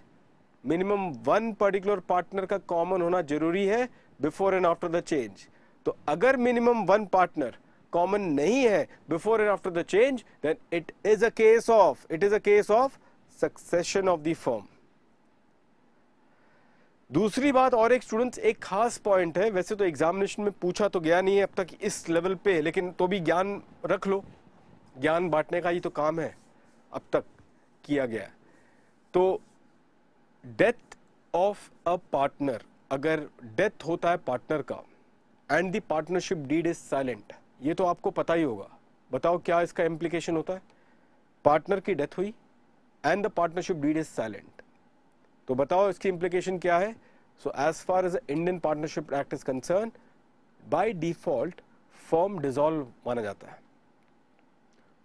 S1: मिनिमम 1 पर्टिकुलर पार्टनर का कॉमन होना जरूरी है before and after the change. तो अगर मिनिमम 1 पार्टनर कॉमन नहीं है before and after the change, then it is a case of succession of the firm. दूसरी बात, और एक स्टूडेंट्स एक खास पॉइंट है, वैसे तो एग्जामिनेशन में पूछा तो गया नहीं है अब तक इस लेवल पे, लेकिन तो भी ज्ञान रख लो, ज्ञान बांटने का ही तो काम है, अब तक किया गया। तो डेथ ऑफ अ पार्टनर, अगर डेथ होता है पार्टनर का and the partnership deed is silent, ये तो आपको पता ही होगा। बताओ क्या इसका इम्प्लीकेशन होता है। पार्टनर की डेथ हुई and the partnership deed is silent, तो बताओ इसकी इम्प्लीकेशन क्या है। So as far as Indian partnership act is concern, by default firm dissolve माना जाता है,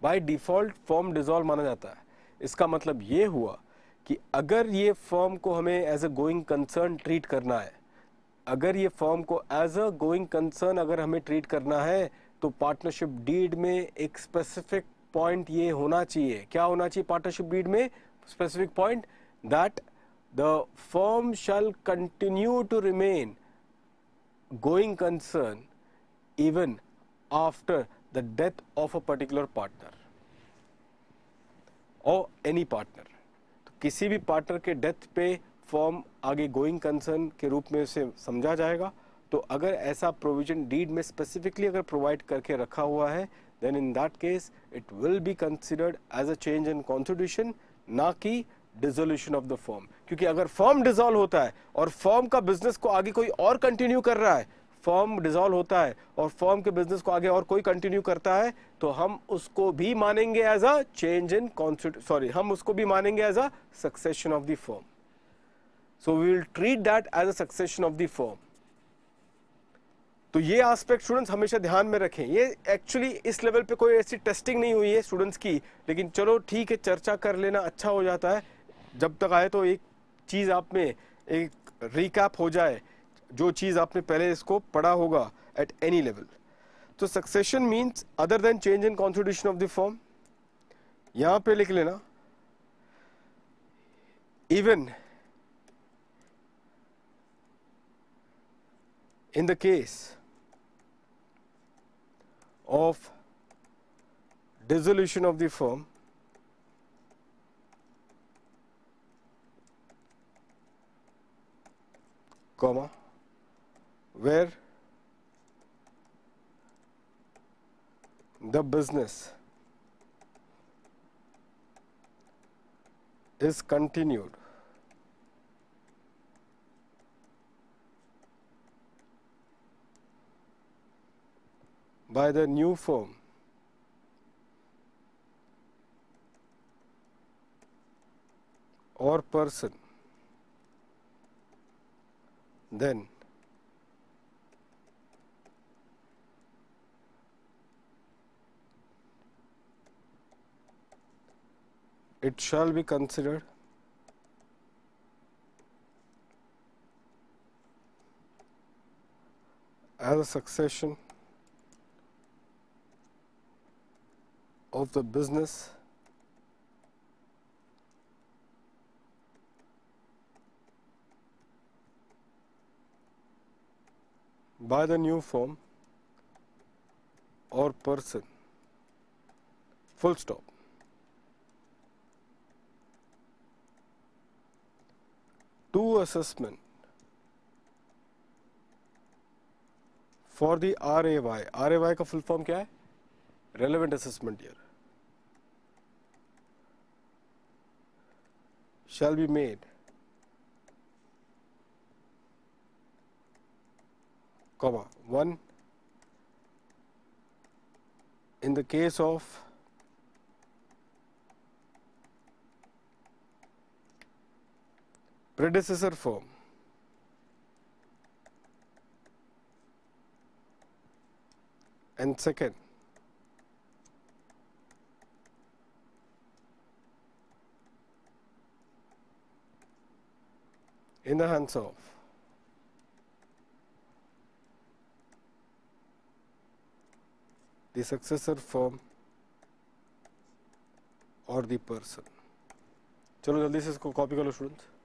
S1: बाय डिफॉल्ट फॉर्म डिसॉल्व माना जाता है। इसका मतलब ये हुआ कि अगर ये फॉर्म को हमें as a going concern treat करना है, अगर ये फॉर्म को एज अ गोइंग कंसर्न अगर हमें ट्रीट करना है, तो पार्टनरशिप डीड में एक स्पेसिफिक पॉइंट ये होना चाहिए। क्या होना चाहिए पार्टनरशिप डीड में? Specific point that the firm shall continue to remain going concern even after the death of a particular partner or any partner। तो किसी भी पार्टनर के डेथ पे फॉर्म आगे गोइंग कंसर्न के रूप में उसे समझा जाएगा। तो अगर ऐसा प्रोविजन डीड में स्पेसिफिकली अगर प्रोवाइड करके रखा हुआ है, then in that case it will be considered as a change in constitution, ना कि डिसोल्यूशन ऑफ द फॉर्म। क्योंकि अगर फॉर्म डिसॉल्व होता है और फॉर्म का बिजनेस को आगे कोई और कंटिन्यू कर रहा है, फॉर्म डिसॉल्व होता है और फॉर्म के बिजनेस को आगे और कोई कंटिन्यू करता है, तो हम उसको भी मानेंगे एज अ चेंज इन हम उसको भी मानेंगे as a succession of the firm. So we will treat that as a succession of the firm. तो ये एस्पेक्ट स्टूडेंट्स हमेशा ध्यान में रखें। ये एक्चुअली इस लेवल पे कोई ऐसी टेस्टिंग नहीं हुई है स्टूडेंट्स की, लेकिन चलो ठीक है, चर्चा कर लेना अच्छा हो जाता है। जब तक आए तो एक चीज आप में एक रिकैप हो जाए, जो चीज आपने पहले इसको पढ़ा होगा एट एनी लेवल। तो succession means other than change in constitution of the form. यहां पे लिख लेना even in the case of dissolution of the firm, comma, where the business is continued by the new firm or person, then it shall be considered as a succession of the business by the new firm or person, full stop। To assessment for the RAY, RAY का फुल फॉर्म क्या है? Relevant assessment year shall be made, comma, 1 in the case of predecessor firm and second in the hands of the successor firm or the person। चलो जल्दी से इसको कॉपी कर लो स्टूडेंट्स।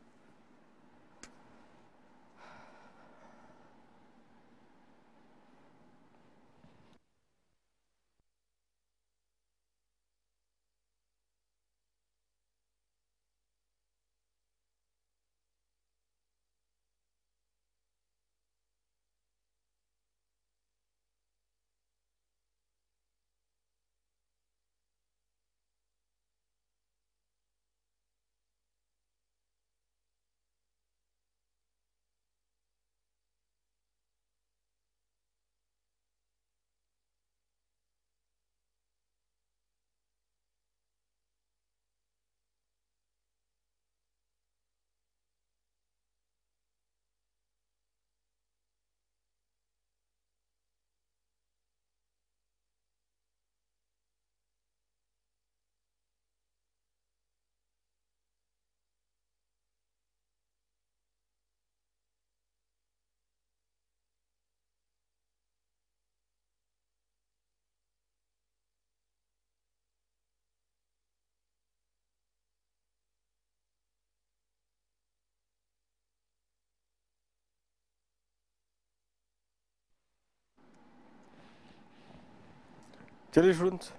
S1: चलिए स्टूडेंट्स,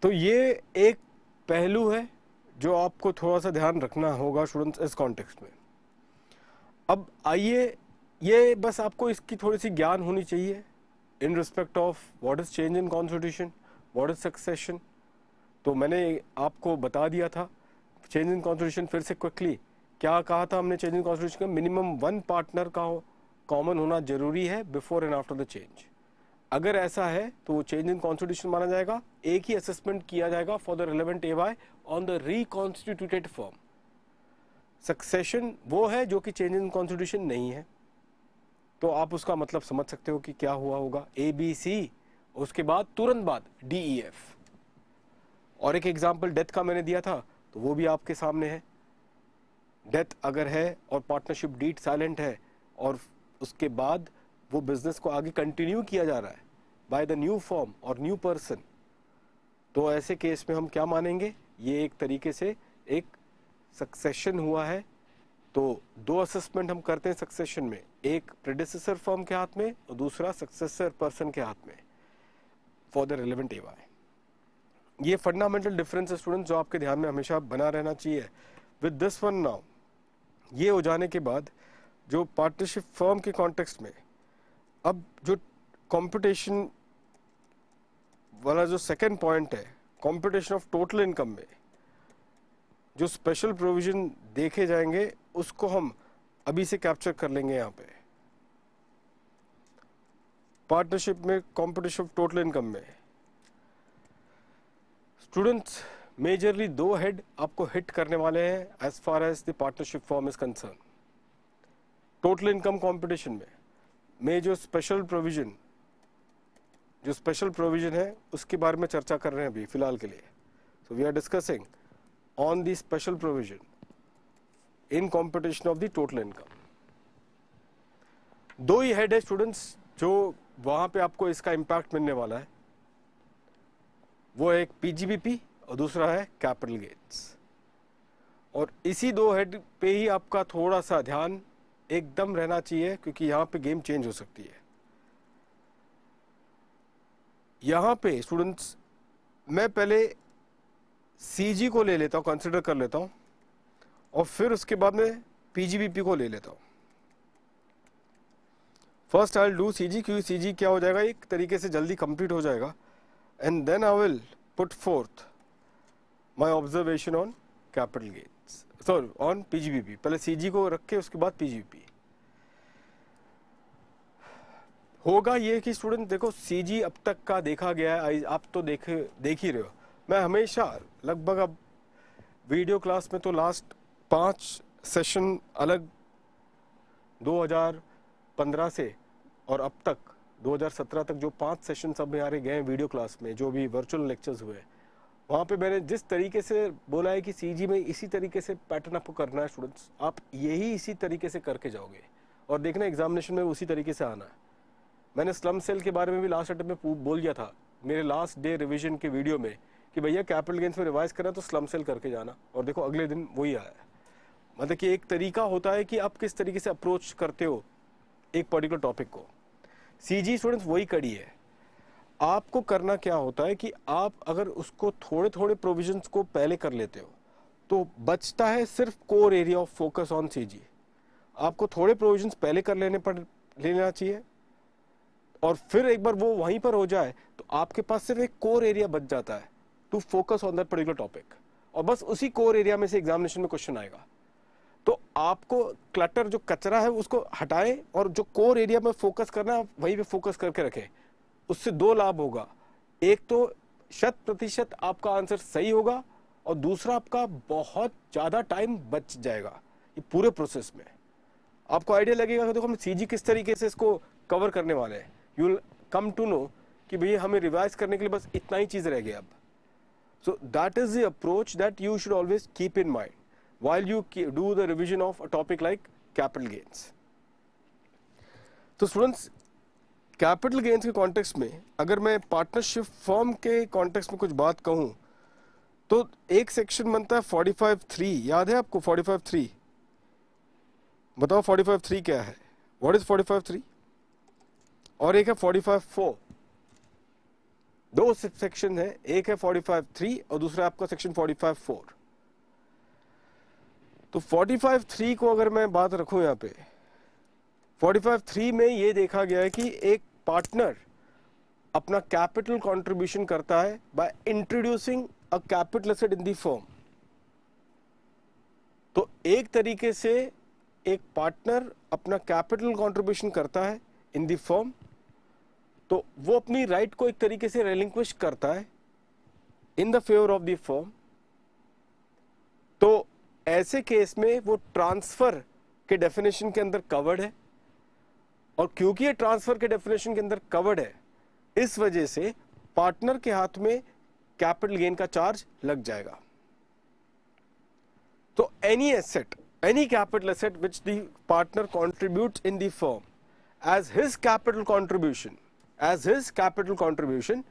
S1: तो ये एक पहलू है जो आपको थोड़ा सा ध्यान रखना होगा स्टूडेंट्स इस कॉन्टेक्स्ट में। अब आइए, ये बस आपको इसकी थोड़ी सी ज्ञान होनी चाहिए इन respect of what is change in constitution, what is succession. तो मैंने आपको बता दिया था चेंज इन कॉन्स्टिट्यूशन, फिर से क्विकली क्या कहा था हमने चेंज इन कॉन्स्टिट्यूशन का मिनिमम 1 पार्टनर का कॉमन होना जरूरी है before and after the change. अगर ऐसा है तो वो चेंज इन कॉन्स्टिट्यूशन माना जाएगा। एक ही असेसमेंट किया जाएगा for the relevant AY on the reconstituted form. Succession वो है जो कि चेंज इन कॉन्स्टिट्यूशन नहीं है, तो आप उसका मतलब समझ सकते हो कि क्या हुआ होगा, ABC, उसके बाद तुरंत बाद DEF। और एक एग्जाम्पल डेथ का मैंने दिया था, तो वो भी आपके सामने है। डेथ अगर है और पार्टनरशिप डीड साइलेंट है और उसके बाद वो बिजनेस को आगे कंटिन्यू किया जा रहा है बाय द न्यू फॉर्म और न्यू पर्सन, तो ऐसे केस में हम क्या मानेंगे, ये एक तरीके से एक सक्सेशन हुआ है। तो 2 असेसमेंट हम करते हैं सक्सेशन में, एक प्रेडिसेसर फर्म के हाथ में और दूसरा सक्सेसर पर्सन के हाथ में फॉर द रिलेवेंट एवाई। ये फंडामेंटल डिफरेंस है स्टूडेंट जो आपके ध्यान में हमेशा बना रहना चाहिए। विद दिस वन नाउ, ये हो जाने के बाद जो पार्टनरशिप फर्म के कॉन्टेक्स्ट में अब जो कंपटीशन वाला जो सेकंड पॉइंट है, कंपटीशन ऑफ टोटल इनकम में जो स्पेशल प्रोविजन देखे जाएंगे उसको हम अभी से कैप्चर कर लेंगे। यहाँ पे पार्टनरशिप में कंपटीशन ऑफ टोटल इनकम में स्टूडेंट्स मेजरली 2 हेड आपको हिट करने वाले हैं as far as the partnership firm is concern. Total income computation में जो स्पेशल प्रोविजन है उसके बारे में चर्चा कर रहे हैं अभी फिलहाल के लिए। So we are discussing on the special provision in computation of the total income. 2 ही हेड है स्टूडेंट्स जो वहां पे आपको इसका इंपैक्ट मिलने वाला है, वो एक PGBP और दूसरा है कैपिटल गेन्स। और इसी 2 हेड पे ही आपका थोड़ा सा ध्यान एकदम रहना चाहिए क्योंकि यहाँ पे गेम चेंज हो सकती है। यहाँ पे स्टूडेंट्स मैं पहले CG को ले लेता हूँ, कंसिडर कर लेता हूँ, और फिर उसके बाद में PGBP को ले लेता हूँ। First I will do CG क्योंकि CG क्या हो जाएगा, एक तरीके से जल्दी कंप्लीट हो जाएगा, and then I will put forth my observation on capital gains, sorry on PGBP। पहले CG को रख के उसके बाद PGBP। होगा ये कि स्टूडेंट देखो CG अब तक का देखा गया है, आप तो देख ही रहे हो। मैं हमेशा लगभग अब वीडियो क्लास में तो लास्ट 5 सेशन अलग 2015 से और अब तक 2017 तक जो 5 सेशन सब हमारे गए हैं वीडियो क्लास में, जो भी वर्चुअल लेक्चर्स हुए, वहाँ पे मैंने जिस तरीके से बोला है कि CG में इसी तरीके से पैटर्न आपको करना है स्टूडेंट्स, आप यही इसी तरीके से करके जाओगे और देखना एग्जामिनेशन में उसी तरीके से आना है। मैंने स्लम सेल के बारे में भी लास्ट अटेम्प्ट में बोल दिया था मेरे लास्ट डे रिवीजन के वीडियो में कि भैया कैपिटल गेन्स में रिवाइज करना तो स्लम सेल करके जाना, और देखो अगले दिन वही आया। मतलब कि एक तरीका होता है कि आप किस तरीके से अप्रोच करते हो एक पर्टिकुलर टॉपिक को। CG स्टूडेंट्स वही कड़ी है। आपको करना क्या होता है कि आप अगर उसको थोड़े थोड़े प्रोविजंस को पहले कर लेते हो तो बचता है सिर्फ core area of focus on CG। आपको थोड़े प्रोविजंस पहले कर लेना चाहिए और फिर एक बार वो वहीं पर हो जाए तो आपके पास सिर्फ एक कोर एरिया बच जाता है to focus on that particular topic, और बस उसी कोर एरिया में से एग्जामिनेशन में क्वेश्चन आएगा। तो आपको क्लटर जो कचरा है उसको हटाएं और जो कोर एरिया में फोकस करना है वहीं पे फोकस करके रखें। उससे 2 लाभ होगा, एक तो 100% आपका आंसर सही होगा और दूसरा आपका बहुत ज्यादा टाइम बच जाएगा ये पूरे प्रोसेस में। आपको आइडिया लगेगा कि देखो हम CG किस तरीके से इसको कवर करने वाले हैं। You will come to know कि भैया हमें रिवाइज करने के लिए बस इतना ही चीज रह गया अब। सो that is the approach that you should always keep in mind while you do the revision of a topic like capital gains. तो स्टूडेंट्स कैपिटल गेन्स के कॉन्टेक्स्ट में अगर मैं पार्टनरशिप फर्म के कॉन्टेक्स्ट में कुछ बात कहूं तो एक सेक्शन बनता है 45(3), याद है आपको 45(3)? बताओ 45(3) क्या है, व्हाट इज 45(3)? और एक है 45(4). दो सेक्शन है, एक है 45(3) और दूसरा आपका सेक्शन 45(4). तो 45(3) को अगर मैं बात रखूं यहाँ पे, 45(3) में ये देखा गया है कि एक पार्टनर अपना कैपिटल कंट्रीब्यूशन करता है by introducing a capital asset in the firm. तो एक तरीके से एक पार्टनर अपना कैपिटल कंट्रीब्यूशन करता है इन द फर्म, तो वो अपनी राइट को एक तरीके से रिलिंक्विश करता है in the favour of the firm. तो ऐसे केस में वो ट्रांसफर के डेफिनेशन के अंदर कवर्ड है, और क्योंकि ये ट्रांसफर के डेफिनेशन के अंदर कवर्ड है, इस वजह से पार्टनर के हाथ में कैपिटल गेन का चार्ज लग जाएगा। तो any asset, any capital asset which the partner contributes in the firm as his capital contribution,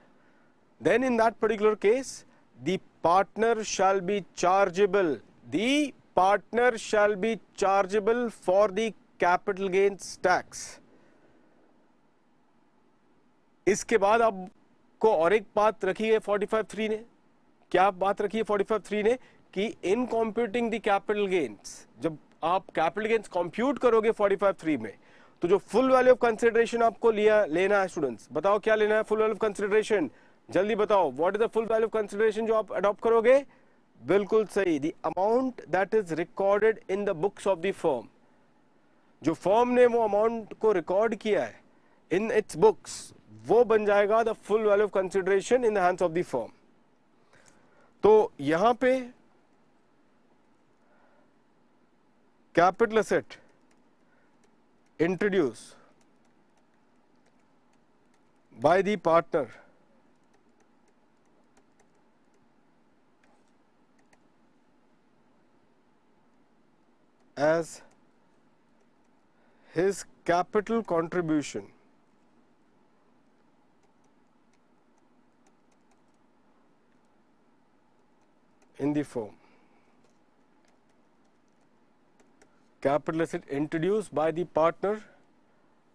S1: then in that particular case the partner shall be chargeable for the capital gains tax. इसके बाद आपको और एक बात रखी है 45(3) ने। क्या बात रखी है 45(3) ने? कि इन कॉम्प्यूटिंग द कैपिटल गेन्स, जब आप कैपिटल गेन्स कंप्यूट करोगे 45(3) में, तो जो फुल वैल्यू ऑफ कंसिडरेशन आपको लेना है स्टूडेंट्स, बताओ क्या लेना है फुल वैल्यू ऑफ कंसिडरेशन, जल्दी बताओ। What is the full value of consideration जो आप अडॉप्ट करोगे? बिल्कुल सही, the amount that is recorded in the books of the firm. जो फर्म ने वो अमाउंट को रिकॉर्ड किया है इन इट्स बुक्स, वो बन जाएगा the full value of consideration in the hands of the firm. तो यहां पे capital asset introduced by the partner as his capital contribution in the firm. Capital asset introduced by the partner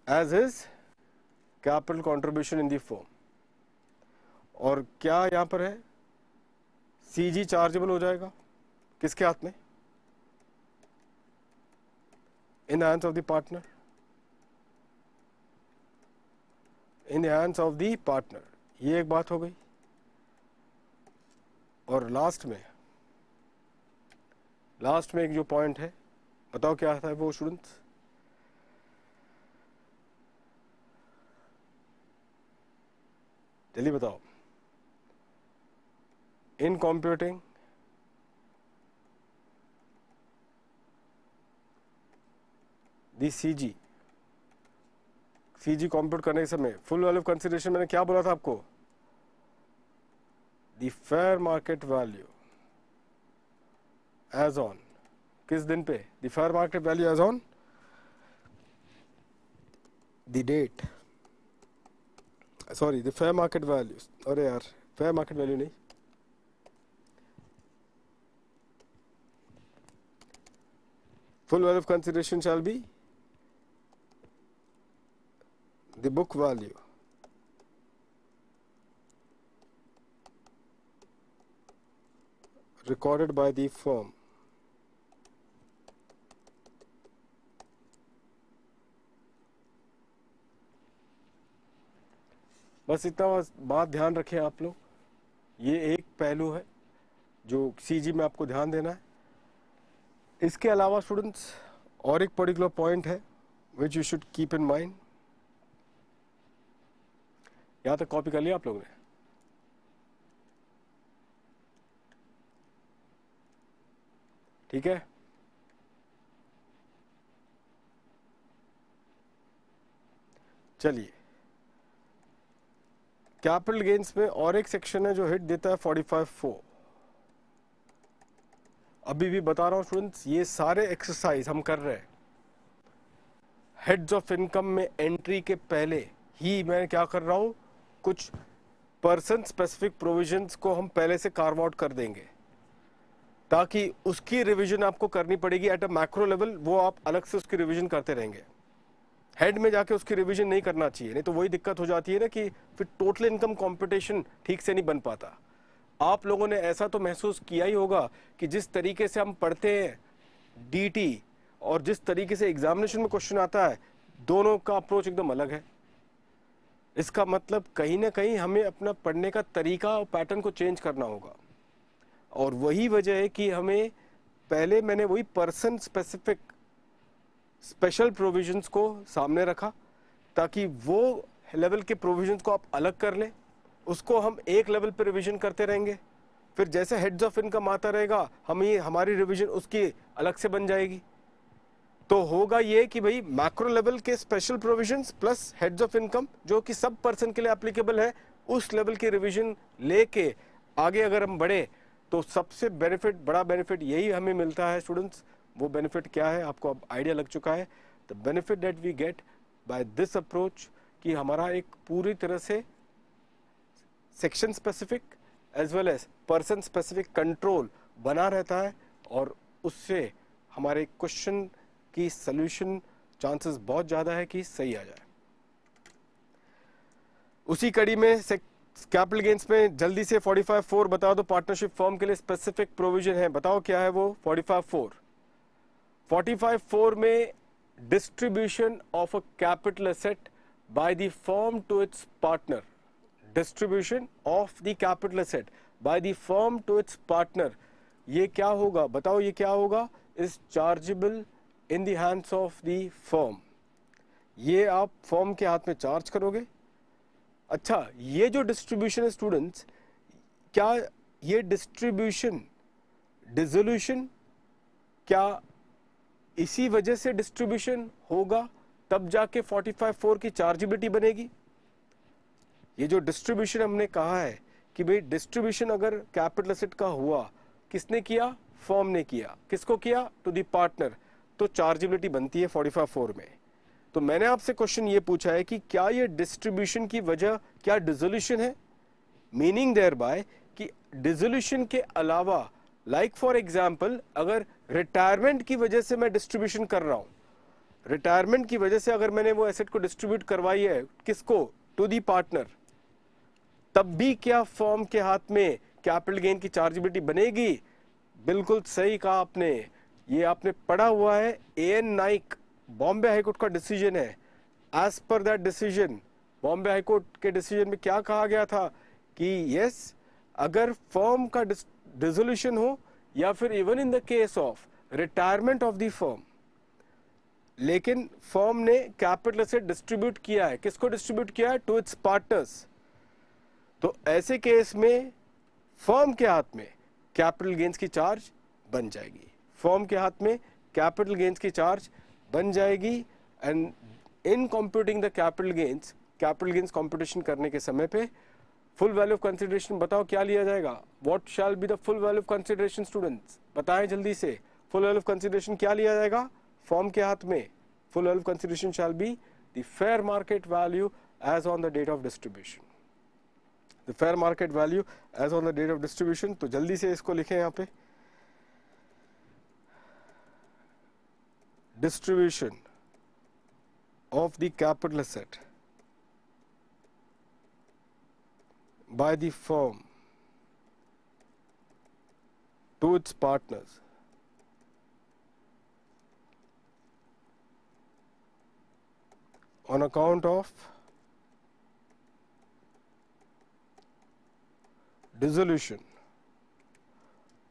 S1: as his capital contribution in the firm. और क्या यहां पर है? CG चार्जेबल हो जाएगा किसके हाथ में? In the hands of the partner. In the hands of the partner. ये एक बात हो गई। और लास्ट में एक जो पॉइंट है, बताओ क्या था वो स्टूडेंट्स? जल्दी बताओ। In computing the CG compute करने के समय फुल वैल्यू ऑफ कंसिडरेशन मैंने क्या बोला था आपको? The fair market value as on, किस दिन पे? The fair market value as on the date, sorry the fair market value, अरे यार फेयर मार्केट वैल्यू नहीं, full value of consideration shall be the book value recorded by the firm बस इतना बात ध्यान रखें आप लोग। ये एक पहलू है जो सीजी में आपको ध्यान देना है। इसके अलावा स्टूडेंट्स और एक पर्टिकुलर पॉइंट है which you should keep in mind. यहां तक कॉपी कर लिया आप लोगों ने? ठीक है, चलिए कैपिटल गेन्स में और एक सेक्शन है जो हिट देता है 45(4). अभी भी बता रहा हूं स्टूडेंट्स, ये सारे एक्सरसाइज हम कर रहे हैं हेड्स ऑफ इनकम में एंट्री के पहले ही। मैं क्या कर रहा हूं, कुछ पर्सन स्पेसिफिक प्रोविजंस को हम पहले से कार्व आउट कर देंगे, ताकि उसकी रिवीजन आपको करनी पड़ेगी एट अ मैक्रो लेवल, वो आप अलग से उसकी रिवीजन करते रहेंगे। हेड में जाके उसकी रिवीजन नहीं करना चाहिए, नहीं तो वही दिक्कत हो जाती है ना कि फिर टोटल इनकम कंपटीशन ठीक से नहीं बन पाता। आप लोगों ने ऐसा तो महसूस किया ही होगा कि जिस तरीके से हम पढ़ते हैं डीटी और जिस तरीके से एग्जामिनेशन में क्वेश्चन आता है, दोनों का अप्रोच एकदम अलग है। इसका मतलब कहीं ना कहीं हमें अपना पढ़ने का तरीका और पैटर्न को चेंज करना होगा, और वही वजह है कि हमें पहले मैंने वही पर्सन स्पेसिफिक स्पेशल प्रोविजंस को सामने रखा ताकि वो लेवल के प्रोविजंस को आप अलग कर लें, उसको हम एक लेवल पर रिवीजन करते रहेंगे, फिर जैसे हेड्स ऑफ इनकम आता रहेगा हमारी रिवीजन उसकी अलग से बन जाएगी। तो होगा ये कि भाई मैक्रो लेवल के special provisions plus heads of income जो कि सब पर्सन के लिए एप्लीकेबल है, उस लेवल की रिवीजन लेके आगे अगर हम बढ़े तो सबसे बड़ा बेनिफिट यही हमें मिलता है स्टूडेंट्स। वो बेनिफिट क्या है आपको अब आइडिया लग चुका है। The benefit that we get by this approach कि हमारा एक पूरी तरह से section specific as well as person specific control बना रहता है, और उससे हमारे क्वेश्चन की सॉल्यूशन चांसेस बहुत ज़्यादा है कि सही आ जाए। उसी कड़ी में कैपिटल गेन्स में जल्दी से 45(4) बता दो, पार्टनरशिप फॉर्म के लिए स्पेसिफिक प्रोविजन है, बताओ क्या है वो 45(4)। 45(4) में distribution of a capital asset by the firm to its partner, distribution of the capital asset by the firm to its partner, ये क्या होगा बताओ, ये क्या होगा, is chargeable in the hands of the firm. ये आप फर्म के हाथ में चार्ज करोगे। अच्छा, ये जो डिस्ट्रीब्यूशन है स्टूडेंट्स, क्या ये डिस्ट्रीब्यूशन डिसोल्यूशन, क्या इसी वजह से डिस्ट्रीब्यूशन होगा तब जाके 45(4) की चार्जेबिलिटी बनेगी? ये जो डिस्ट्रीब्यूशन हमने कहा है कि भाई डिस्ट्रीब्यूशन अगर कैपिटल एसेट का हुआ, किसने किया, फर्म ने किया, किसको किया, टू द पार्टनर, तो चार्जेबिलिटी बनती है 45(4) में। तो मैंने आपसे क्वेश्चन ये पूछा है कि क्या ये डिस्ट्रीब्यूशन की वजह क्या डिसोल्यूशन है, मीनिंग देयर बाय कि डिसोल्यूशन के अलावा लाइक फॉर एग्जांपल अगर रिटायरमेंट की वजह से मैं डिस्ट्रीब्यूशन कर रहा हूं, रिटायरमेंट की वजह से अगर मैंने वो एसेट को डिस्ट्रीब्यूट करवाई है किसको, टू दी पार्टनर, तब भी क्या फर्म के हाथ में कैपिटल गेन की चार्जेबिलिटी बनेगी? बिल्कुल सही कहा आपने, ये आपने पढ़ा हुआ है, एएन नाइक बॉम्बे हाईकोर्ट का डिसीजन है। As per that decision, Bombay high court के डिसीजन में क्या कहा गया था कि यस, अगर फर्म का डिसोल्यूशन हो या फिर even in the case of retirement of the firm, लेकिन फर्म ने कैपिटल से डिस्ट्रीब्यूट किया है, किसको डिस्ट्रीब्यूट किया है, टू इट्स पार्टनर्स, तो ऐसे केस में फर्म के हाथ में कैपिटल गेन्स की चार्ज बन जाएगी, फर्म के हाथ में कैपिटल गेन्स की चार्ज बन जाएगी। And in computing the capital gains computation करने के समय पे फुल वैल्यू ऑफ कंसिडरेशन बताओ क्या लिया जाएगा, what shall be the full value of consideration students, बताएं जल्दी से, फुल वैल्यू ऑफ कंसिडरेशन क्या लिया जाएगा फर्म के हाथ में, full value of consideration shall be the fair market value as on the date of distribution, the fair market value as on the date of distribution. तो जल्दी से इसको लिखें यहाँ पे, distribution of the capital asset by the firm to its partners on account of dissolution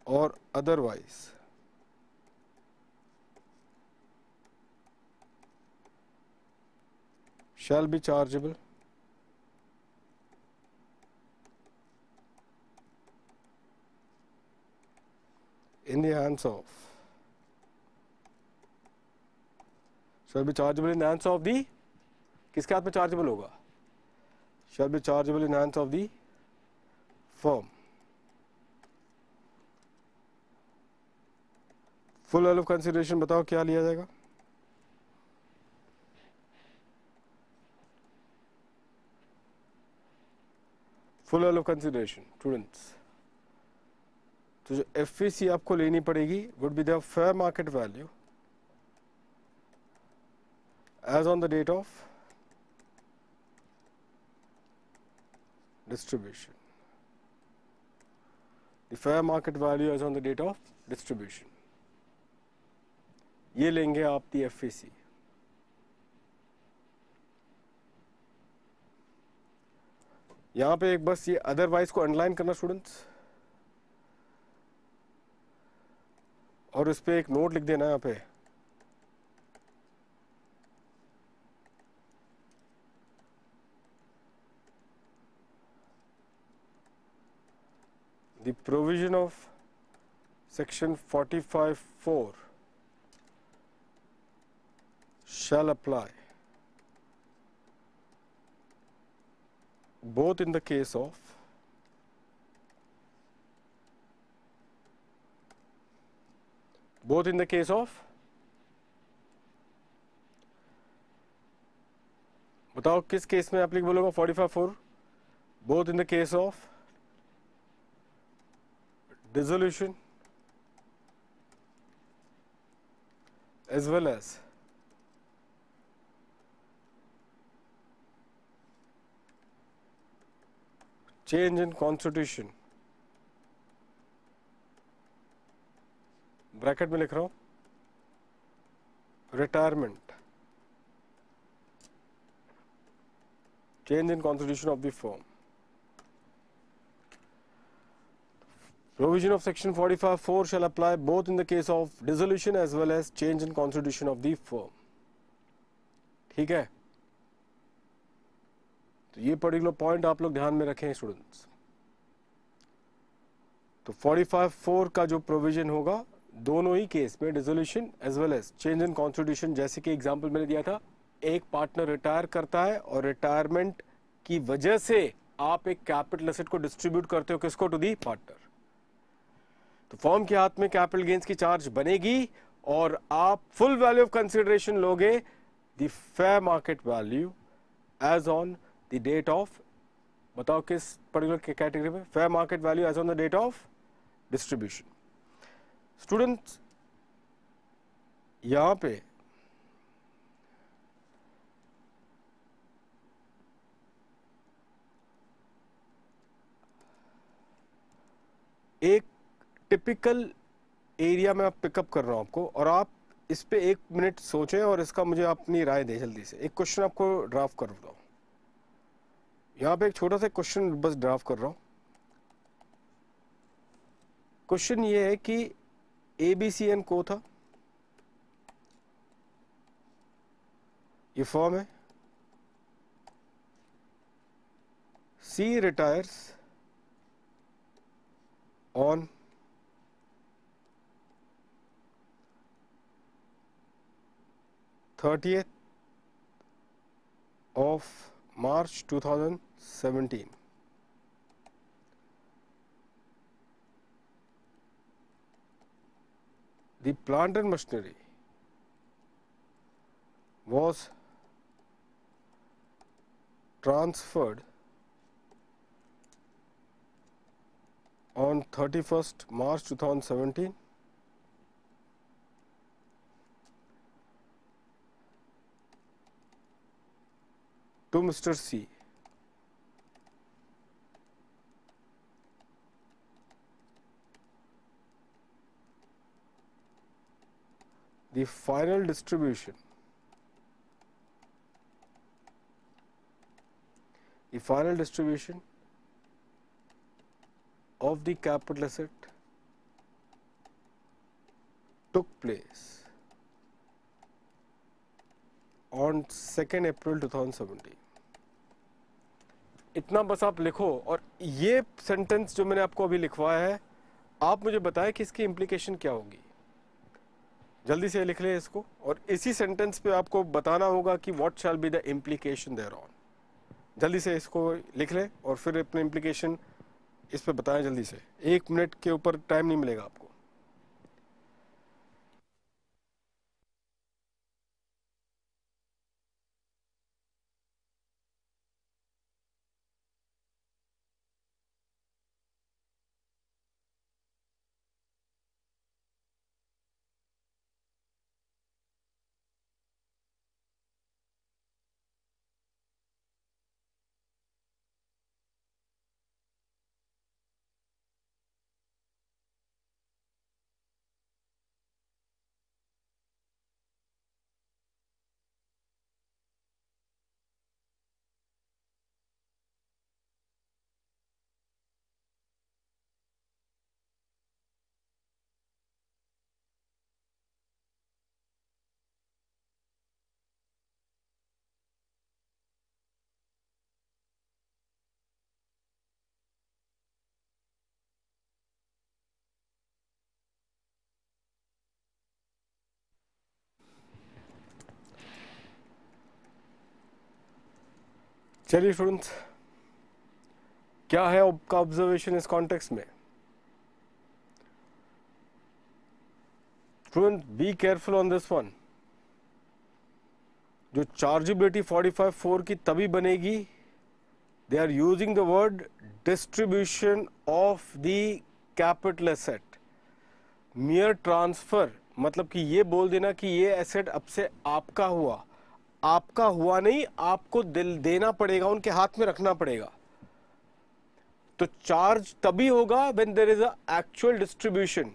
S1: or otherwise shall be chargeable in the hands of, shall be chargeable in the hands of the, किसके हाथ में चार्जेबल होगा, shall be chargeable in the hands of the firm। Full value of consideration बताओ क्या लिया जाएगा, full value of consideration students, तो जो एफवीसी आपको लेनी पड़ेगी would be the fair market value as on the date of distribution. The fair market value as on the date of distribution. ये लेंगे आप दी FAC. यहाँ पे एक बस ये अदरवाइज को अंडरलाइन करना स्टूडेंट्स, और उस पर एक नोट लिख देना यहाँ पे. The provision of section 45(4) shall apply both in the case of बताओ किस केस में एप्लीकेबल होगा 45(4)? Both in the case of dissolution as well as change in constitution. Bracket में लिख रहा हूं retirement, change in constitution of the firm. Provision of section 45(4) shall apply both in the case of dissolution as well as change in constitution of the firm. ठीक है, तो ये पर्टिकुलर पॉइंट आप लोग ध्यान में रखें स्टूडेंट्स. तो 45(4) का जो प्रोविजन होगा दोनों ही केस में, dissolution as well as change in constitution, जैसे कि एग्जांपल मैंने दिया था, एक पार्टनर रिटायर करता है और रिटायरमेंट की वजह से आप एक कैपिटल एसेट को डिस्ट्रीब्यूट करते हो, किसको? To the partner. तो फर्म के हाथ में कैपिटल गेन्स की चार्ज बनेगी और आप फुल वैल्यू ऑफ कंसिडरेशन लोगे the fair market value as on the date of, बताओ किस पर्टिकुलर कैटेगरी में? Fair market value as on the date of distribution. Students यहां पे एक टिपिकल एरिया में आप पिकअप कर रहा हूं आपको, और आप इस पे 1 मिनट सोचें और इसका मुझे अपनी राय दें जल्दी से. एक क्वेश्चन आपको ड्राफ्ट कर रहा हूं, यहां पे एक छोटा सा क्वेश्चन बस ड्राफ्ट कर रहा हूं. क्वेश्चन ये है कि ABCN को था, ये फॉर्म है, C retires on 30th of March 2017. The plant and machinery was transferred on 31st March 2017 to Mr. C. The final distribution of the capital asset took place on 2nd April 2017. इतना बस आप लिखो, और ये सेंटेंस जो मैंने आपको अभी लिखवाया है, आप मुझे बताएं कि इसकी इम्प्लीकेशन क्या होगी. जल्दी से लिख ले इसको, और इसी सेंटेंस पे आपको बताना होगा कि what shall be the implication thereon. जल्दी से इसको लिख ले और फिर अपने इम्प्लीकेशन इस पे बताएं जल्दी से. 1 मिनट के ऊपर टाइम नहीं मिलेगा आपको. चलिए स्टूडेंट्स, क्या है आपका ऑब्जर्वेशन इस कॉन्टेक्स्ट में? Student be careful on this one. जो चार्जेबिलिटी 45(4) की तभी बनेगी, they are using the word distribution of the capital asset. Mere transfer मतलब कि ये बोल देना कि ये एसेट अब से आपका हुआ, आपका हुआ नहीं, आपको दिल देना पड़ेगा, उनके हाथ में रखना पड़ेगा। तो चार्ज तभी होगा when there is a actual distribution.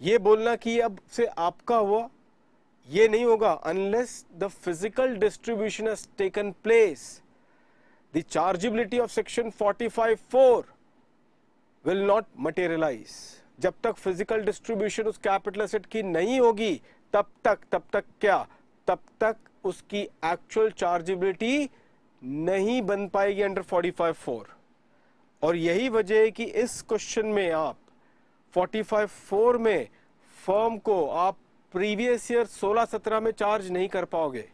S1: ये बोलना कि ये अब से आपका हुआ, ये नहीं होगा unless the physical distribution has taken place. The chargeability of section 45(4) will not materialize. जब तक फिजिकल डिस्ट्रीब्यूशन उस कैपिटल एसेट की नहीं होगी तब तक क्या, तब तक उसकी एक्चुअल चार्जेबिलिटी नहीं बन पाएगी अंडर 45(4). और यही वजह है कि इस क्वेश्चन में आप 45(4) में फर्म को आप प्रीवियस ईयर 16-17 में चार्ज नहीं कर पाओगे।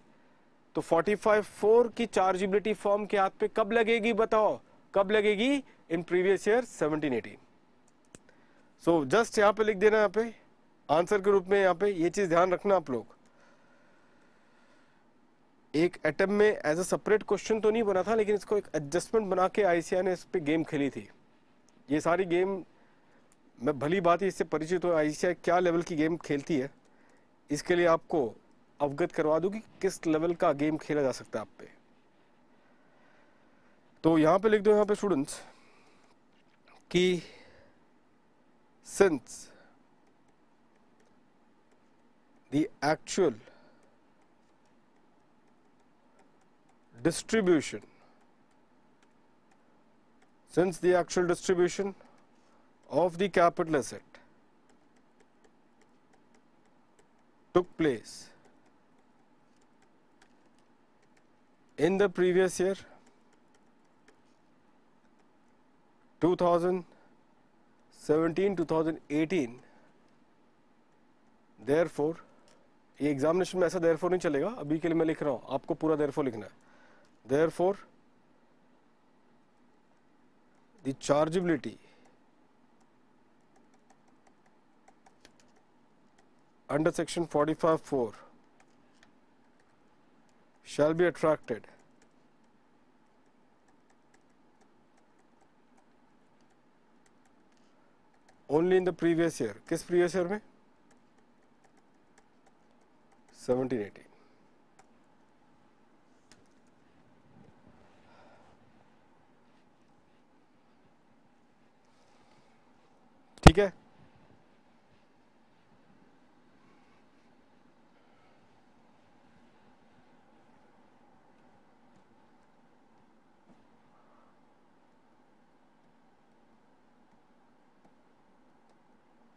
S1: तो 45(4) की चार्जेबिलिटी फर्म के हाथ पे कब लगेगी बताओ? कब लगेगी? In previous year 17-18। So just यहां पे लिख देना, यहाँ पे आंसर के रूप में, यहाँ पे ये चीज ध्यान रखना आप लोग। एक एटम में एज अ सेपरेट क्वेश्चन तो नहीं बना था, लेकिन इसको एक एडजस्टमेंट बना के आईसीआई ने इस पे गेम खेली थी। ये सारी गेम मैं भली बात ही इससे परिचित हूँ, आईसीआई क्या लेवल की गेम खेलती है, इसके लिए आपको अवगत करवा दूं कि किस लेवल का गेम खेला जा सकता है आप पे। तो यहां पे लिख दो, यहां पे स्टूडेंट्स, कि since the actual distribution of the capital asset took place in the previous year 2017-2018, therefore, ये एग्जामिनेशन में ऐसा therefore नहीं चलेगा, अभी के लिए मैं लिख रहा हूं, आपको पूरा therefore लिखना है। therefore the chargeability under section 45(4) shall be attracted only in the previous year। किस previous year में? 17-18। ठीक है,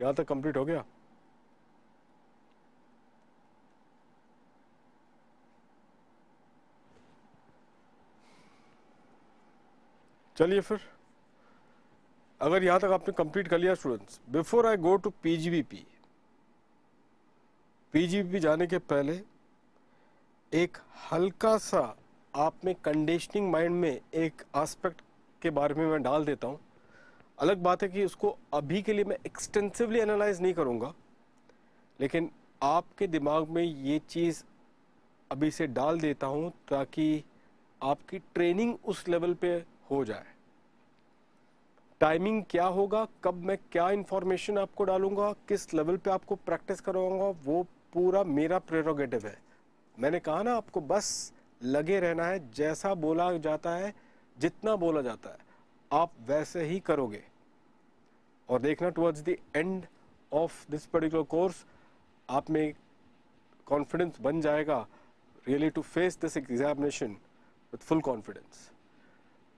S1: यहां तक कंप्लीट हो गया। चलिए फिर, अगर यहां तक आपने कंप्लीट कर लिया students, before I go to PGBP जाने के पहले एक हल्का सा आप में कंडीशनिंग माइंड में एक एस्पेक्ट के बारे में मैं डाल देता हूं। अलग बात है कि उसको अभी के लिए मैं एक्सटेंसिवली एनालाइज नहीं करूंगा, लेकिन आपके दिमाग में ये चीज़ अभी से डाल देता हूं ताकि आपकी ट्रेनिंग उस लेवल पे हो जाए। टाइमिंग क्या होगा, कब मैं क्या इंफॉर्मेशन आपको डालूंगा, किस लेवल पे आपको प्रैक्टिस करवाऊंगा, वो पूरा मेरा प्रेरोगेटिव है। मैंने कहा ना, आपको बस लगे रहना है, जैसा बोला जाता है, जितना बोला जाता है आप वैसे ही करोगे। और देखना towards the end of this particular course आप में कॉन्फिडेंस बन जाएगा really to face this examination with full confidence.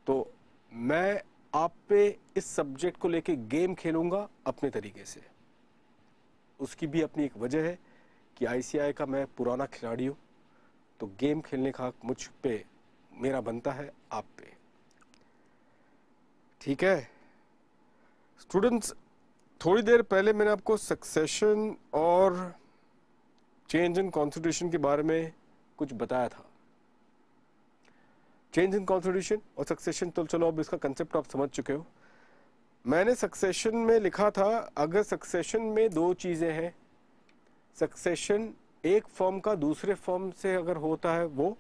S1: तो मैं आप पे इस सब्जेक्ट को लेके गेम खेलूंगा अपने तरीके से। उसकी भी अपनी एक वजह है कि आईसीआई का मैं पुराना खिलाड़ी हूं, तो गेम खेलने का मुझ पे मेरा बनता है आप पे। ठीक है स्टूडेंट्स, थोड़ी देर पहले मैंने आपको सक्सेशन और चेंज इन कॉन्स्टिट्यूशन के बारे में कुछ बताया था। चेंज इन कॉन्स्टिट्यूशन और सक्सेशन, तो चलो अब इसका कंसेप्ट आप समझ चुके हो। मैंने सक्सेशन में लिखा था, अगर सक्सेशन में दो चीज़ें हैं, सक्सेशन एक फॉर्म का दूसरे फॉर्म से अगर होता है वो,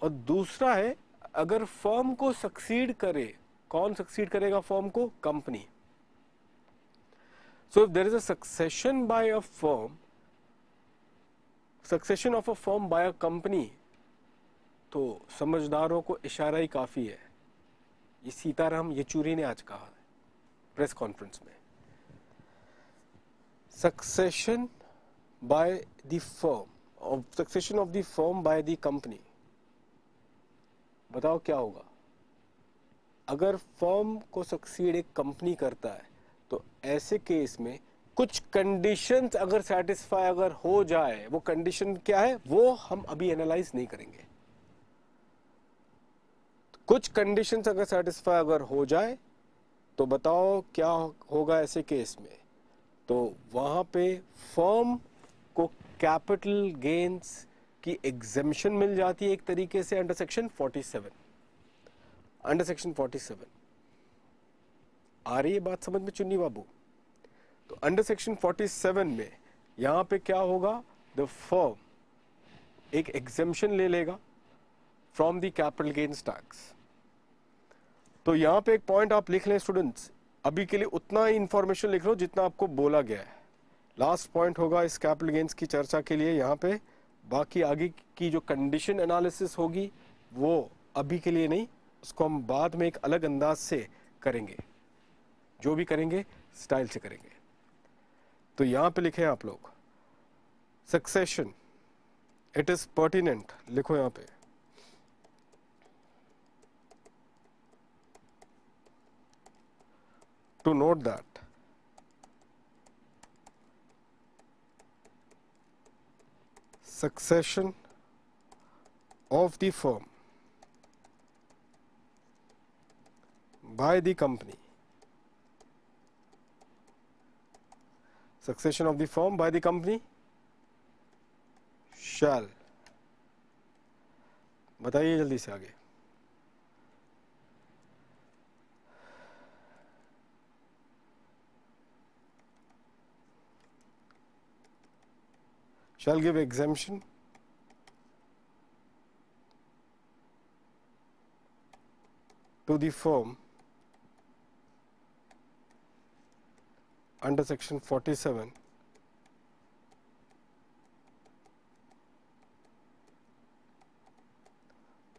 S1: और दूसरा है अगर फॉर्म को सक्सीड करे, कौन सक्सीड करेगा फॉर्म को? Company. So if there is a succession by a firm, succession of a firm by a company, तो समझदारों को इशारा ही काफी है। ये सीताराम येचुरी ने आज कहा प्रेस कॉन्फ्रेंस में, सक्सेशन बाय द फर्म, और succession of the firm by the company. बताओ क्या होगा अगर फर्म को सक्सीड एक कंपनी करता है? तो ऐसे केस में कुछ कंडीशंस अगर सेटिस्फाई अगर हो जाए, वो कंडीशन क्या है वो हम अभी एनालाइज नहीं करेंगे। कुछ कंडीशंस अगर सेटिस्फाई अगर हो जाए तो बताओ क्या होगा ऐसे केस में? तो वहां पे फर्म को कैपिटल गेन्स की एग्जेम्पशन मिल जाती है एक तरीके से अंडर सेक्शन 47। अंडर सेक्शन 47 आ रही है बात समझ में चुन्नी बाबू? तो अंडर सेक्शन 47 में यहां पे क्या होगा? द फर्म एक एग्जेम्पशन ले लेगा from the capital gains tax. तो यहां पे एक पॉइंट आप लिख लें स्टूडेंट्स, अभी के लिए उतना ही इंफॉर्मेशन लिख लो जितना आपको बोला गया है। लास्ट पॉइंट होगा इस कैपिटल गेन्स की चर्चा के लिए यहाँ पे, बाकी आगे की जो कंडीशन एनालिसिस होगी वो अभी के लिए नहीं, उसको हम बाद में एक अलग अंदाज से करेंगे, जो भी करेंगे स्टाइल से करेंगे। तो यहां पे लिखे आप लोग सक्सेशन, इट इज पर्टिनेंट, लिखो यहां पे to note that succession of the firm by the company, succession of the firm by the company shall, बताइए जल्दी से आगे। shall give exemption to the firm under section 47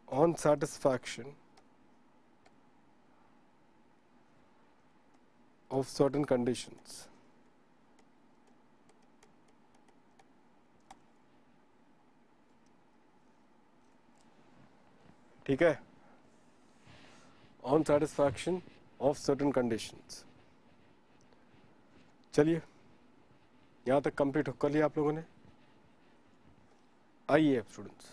S1: on satisfaction of certain conditions। ठीक है, on satisfaction of certain conditions. चलिए यहां तक कंप्लीट कर लिया आप लोगों ने। आइए स्टूडेंट्स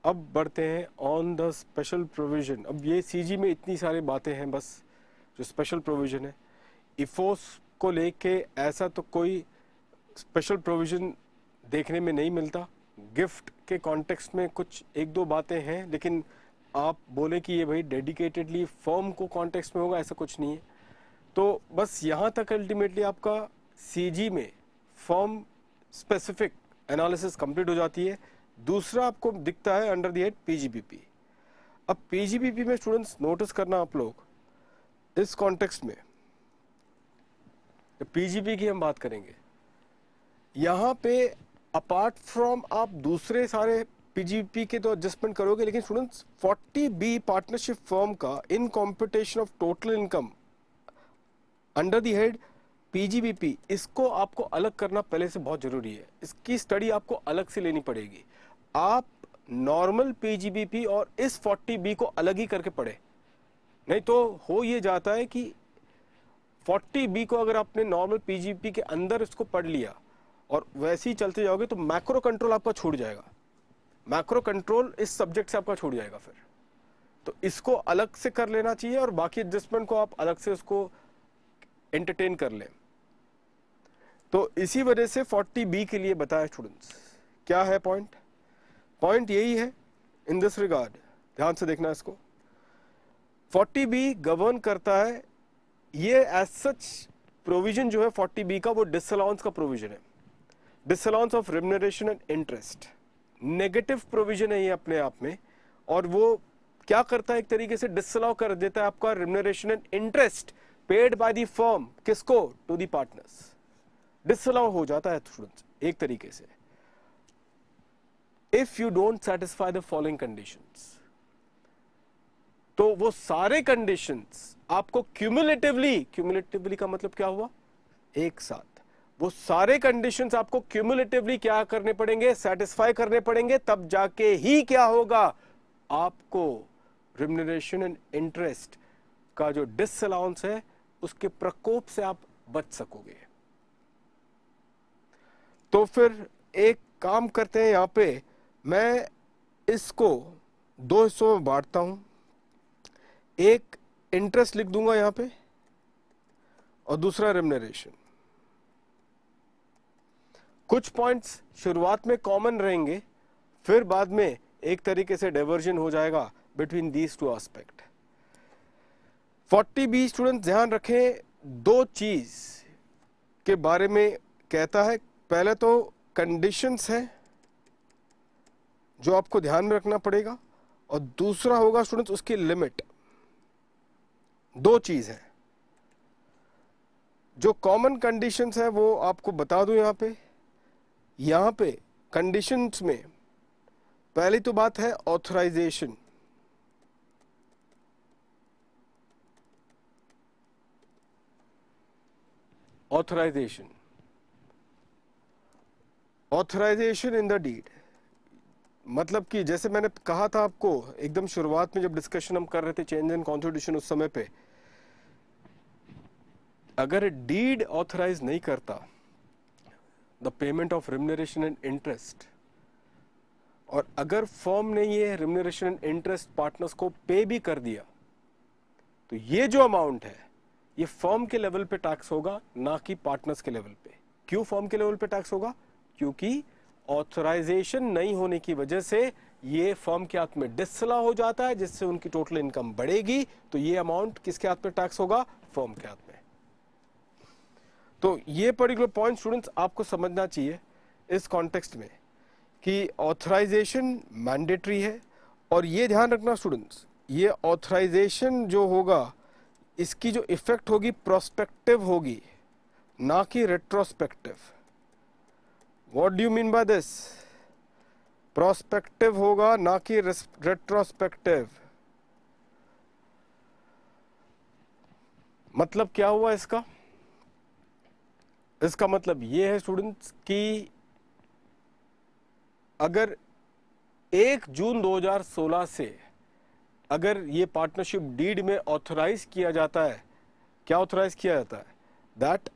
S1: अब बढ़ते हैं ऑन द स्पेशल प्रोविजन। अब ये सीजी में इतनी सारी बातें हैं, बस जो स्पेशल प्रोविजन है इफोस को लेके ऐसा तो कोई स्पेशल प्रोविजन देखने में नहीं मिलता। गिफ्ट के कॉन्टेक्स्ट में कुछ एक दो बातें हैं, लेकिन आप बोले कि ये भाई डेडिकेटेडली फर्म को कॉन्टेक्स्ट में होगा, ऐसा कुछ नहीं है। तो बस यहाँ तक अल्टीमेटली आपका सीजी में फर्म स्पेसिफिक एनालिसिस कंप्लीट हो जाती है। दूसरा आपको दिखता है अंडर द हेड पीजीबीपी। अब पीजीबीपी में स्टूडेंट्स नोटिस करना आप लोग, इस कॉन्टेक्स्ट में पीजीबी की हम बात करेंगे, यहाँ पे अपार्ट फ्रॉम आप दूसरे सारे पीजीपी के तो एडजस्टमेंट करोगे, लेकिन स्टूडेंट्स 40B पार्टनरशिप फर्म का इन competition of total income under the head PGBP, इसको आपको अलग करना पहले से बहुत जरूरी है। इसकी स्टडी आपको अलग से लेनी पड़ेगी। आप नॉर्मल पीजीबीपी और इस 40B को अलग ही करके पढ़े, नहीं तो हो ये जाता है कि 40B को अगर आपने नॉर्मल पीजीबीपी के अंदर इसको पढ़ लिया और वैसे ही चलते जाओगे तो मैक्रो कंट्रोल आपका छूट जाएगा। मैक्रो कंट्रोल इस सब्जेक्ट से आपका छूट जाएगा। फिर तो इसको अलग से कर लेना चाहिए और बाकी एडजस्टमेंट को आप अलग से उसको एंटरटेन कर लें। तो इसी वजह से 40B के लिए बताया स्टूडेंट्स क्या है पॉइंट। पॉइंट यही है इन दिस रिगार्ड, ध्यान से देखना इसको, 40B गवर्न करता है, ये एज सच प्रोविजन जो है 40B का वो डिसअलाउंस का प्रोविजन है, disallowance of remuneration and interest, negative provision है ये अपने आप में, और वो क्या करता है, एक तरीके से डिसअलाउ कर देता है आपका remuneration and interest paid by the firm, किसको, टू द पार्टनर्स, डिसअलाउ हो जाता है स्टूडेंट्स एक तरीके से, if you don't satisfy the following conditions. तो वो सारे कंडीशंस आपको क्यूमुलेटिवली का मतलब क्या हुआ, एक साथ, वो सारे कंडीशंस आपको क्यूमुलेटिवली क्या करने पड़ेंगे, सेटिस्फाई करने पड़ेंगे, तब जाके ही क्या होगा, आपको रिम्यूनरेशन एंड इंटरेस्ट का जो डिसअलाउंस है उसके प्रकोप से आप बच सकोगे। तो फिर एक काम करते हैं, यहां पे मैं इसको दो हिस्सों में बांटता हूं, एक इंटरेस्ट लिख दूंगा यहां पे और दूसरा रिम्यूनरेशन। कुछ पॉइंट्स शुरुआत में कॉमन रहेंगे, फिर बाद में एक तरीके से डाइवर्जन हो जाएगा between these two aspect. 40B student ध्यान रखें, दो चीज के बारे में कहता है, पहले तो कंडीशंस है जो आपको ध्यान में रखना पड़ेगा, और दूसरा होगा स्टूडेंट्स उसकी लिमिट। दो चीज है, जो कॉमन कंडीशंस है वो आपको बता दूं यहां पे कंडीशंस में पहली तो बात है authorization. Authorization in the deed, मतलब कि जैसे मैंने कहा था आपको एकदम शुरुआत में जब डिस्कशन हम कर रहे थे चेंज इन कॉन्स्टिट्यूशन, उस समय पे अगर डीड ऑथराइज नहीं करता the payment of remuneration and interest, और अगर फर्म ने ये रिम्यूनरेशन एंड इंटरेस्ट पार्टनर्स को पे भी कर दिया, तो ये जो अमाउंट है ये फर्म के लेवल पे टैक्स होगा, ना कि पार्टनर्स के लेवल पे। क्यों फर्म के लेवल पे टैक्स होगा, क्योंकि ऑथराइजेशन नहीं होने की वजह से ये फर्म के हाथ में डिसअलाउ हो जाता है, जिससे उनकी टोटल इनकम बढ़ेगी, तो ये अमाउंट किसके हाथ में टैक्स होगा, फर्म के हाथ में। तो ये पर्टिकुलर पॉइंट स्टूडेंट्स आपको समझना चाहिए इस कॉन्टेक्स्ट में कि ऑथराइजेशन मैंडेटरी है, और ये ध्यान रखना स्टूडेंट्स, ये ऑथराइजेशन जो होगा इसकी जो इफेक्ट होगी प्रोस्पेक्टिव होगी, ना कि retrospective. What do you mean by this, prospective होगा ना कि रेट्रोस्पेक्टिव। मतलब क्या हुआ इसका, इसका मतलब ये है स्टूडेंट्स कि अगर 1 जून 2016 से अगर ये पार्टनरशिप डीड में ऑथराइज किया जाता है, क्या ऑथराइज किया जाता है, that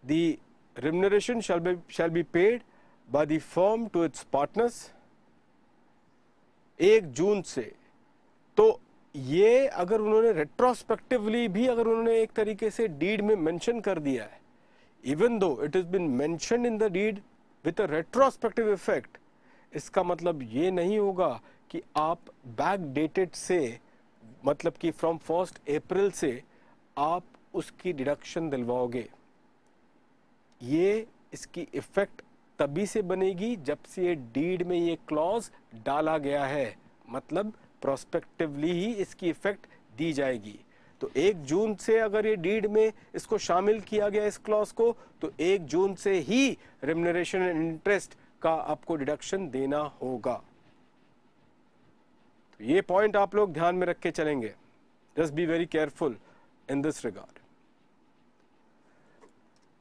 S1: the remuneration shall be paid by the firm to its partners 1 जून से, तो ये अगर उन्होंने रेट्रोस्पेक्टिवली भी अगर उन्होंने एक तरीके से डीड में मेंशन कर दिया है, even though it is been mentioned in the deed with a retrospective effect, इसका मतलब ये नहीं होगा कि आप बैक डेटेड से, मतलब कि फ्रॉम 1 अप्रैल से आप उसकी डिडक्शन दिलवाओगे। ये इसकी इफेक्ट तभी से बनेगी जब से ये डीड में ये क्लॉज डाला गया है, मतलब प्रोस्पेक्टिवली ही इसकी इफेक्ट दी जाएगी। तो 1 जून से अगर ये डीड में इसको शामिल किया गया इस क्लॉज को, तो 1 जून से ही रिम्यूनरेशन एंड इंटरेस्ट का आपको डिडक्शन देना होगा। तो ये पॉइंट आप लोग ध्यान में रख के चलेंगे, just be very careful in this regard.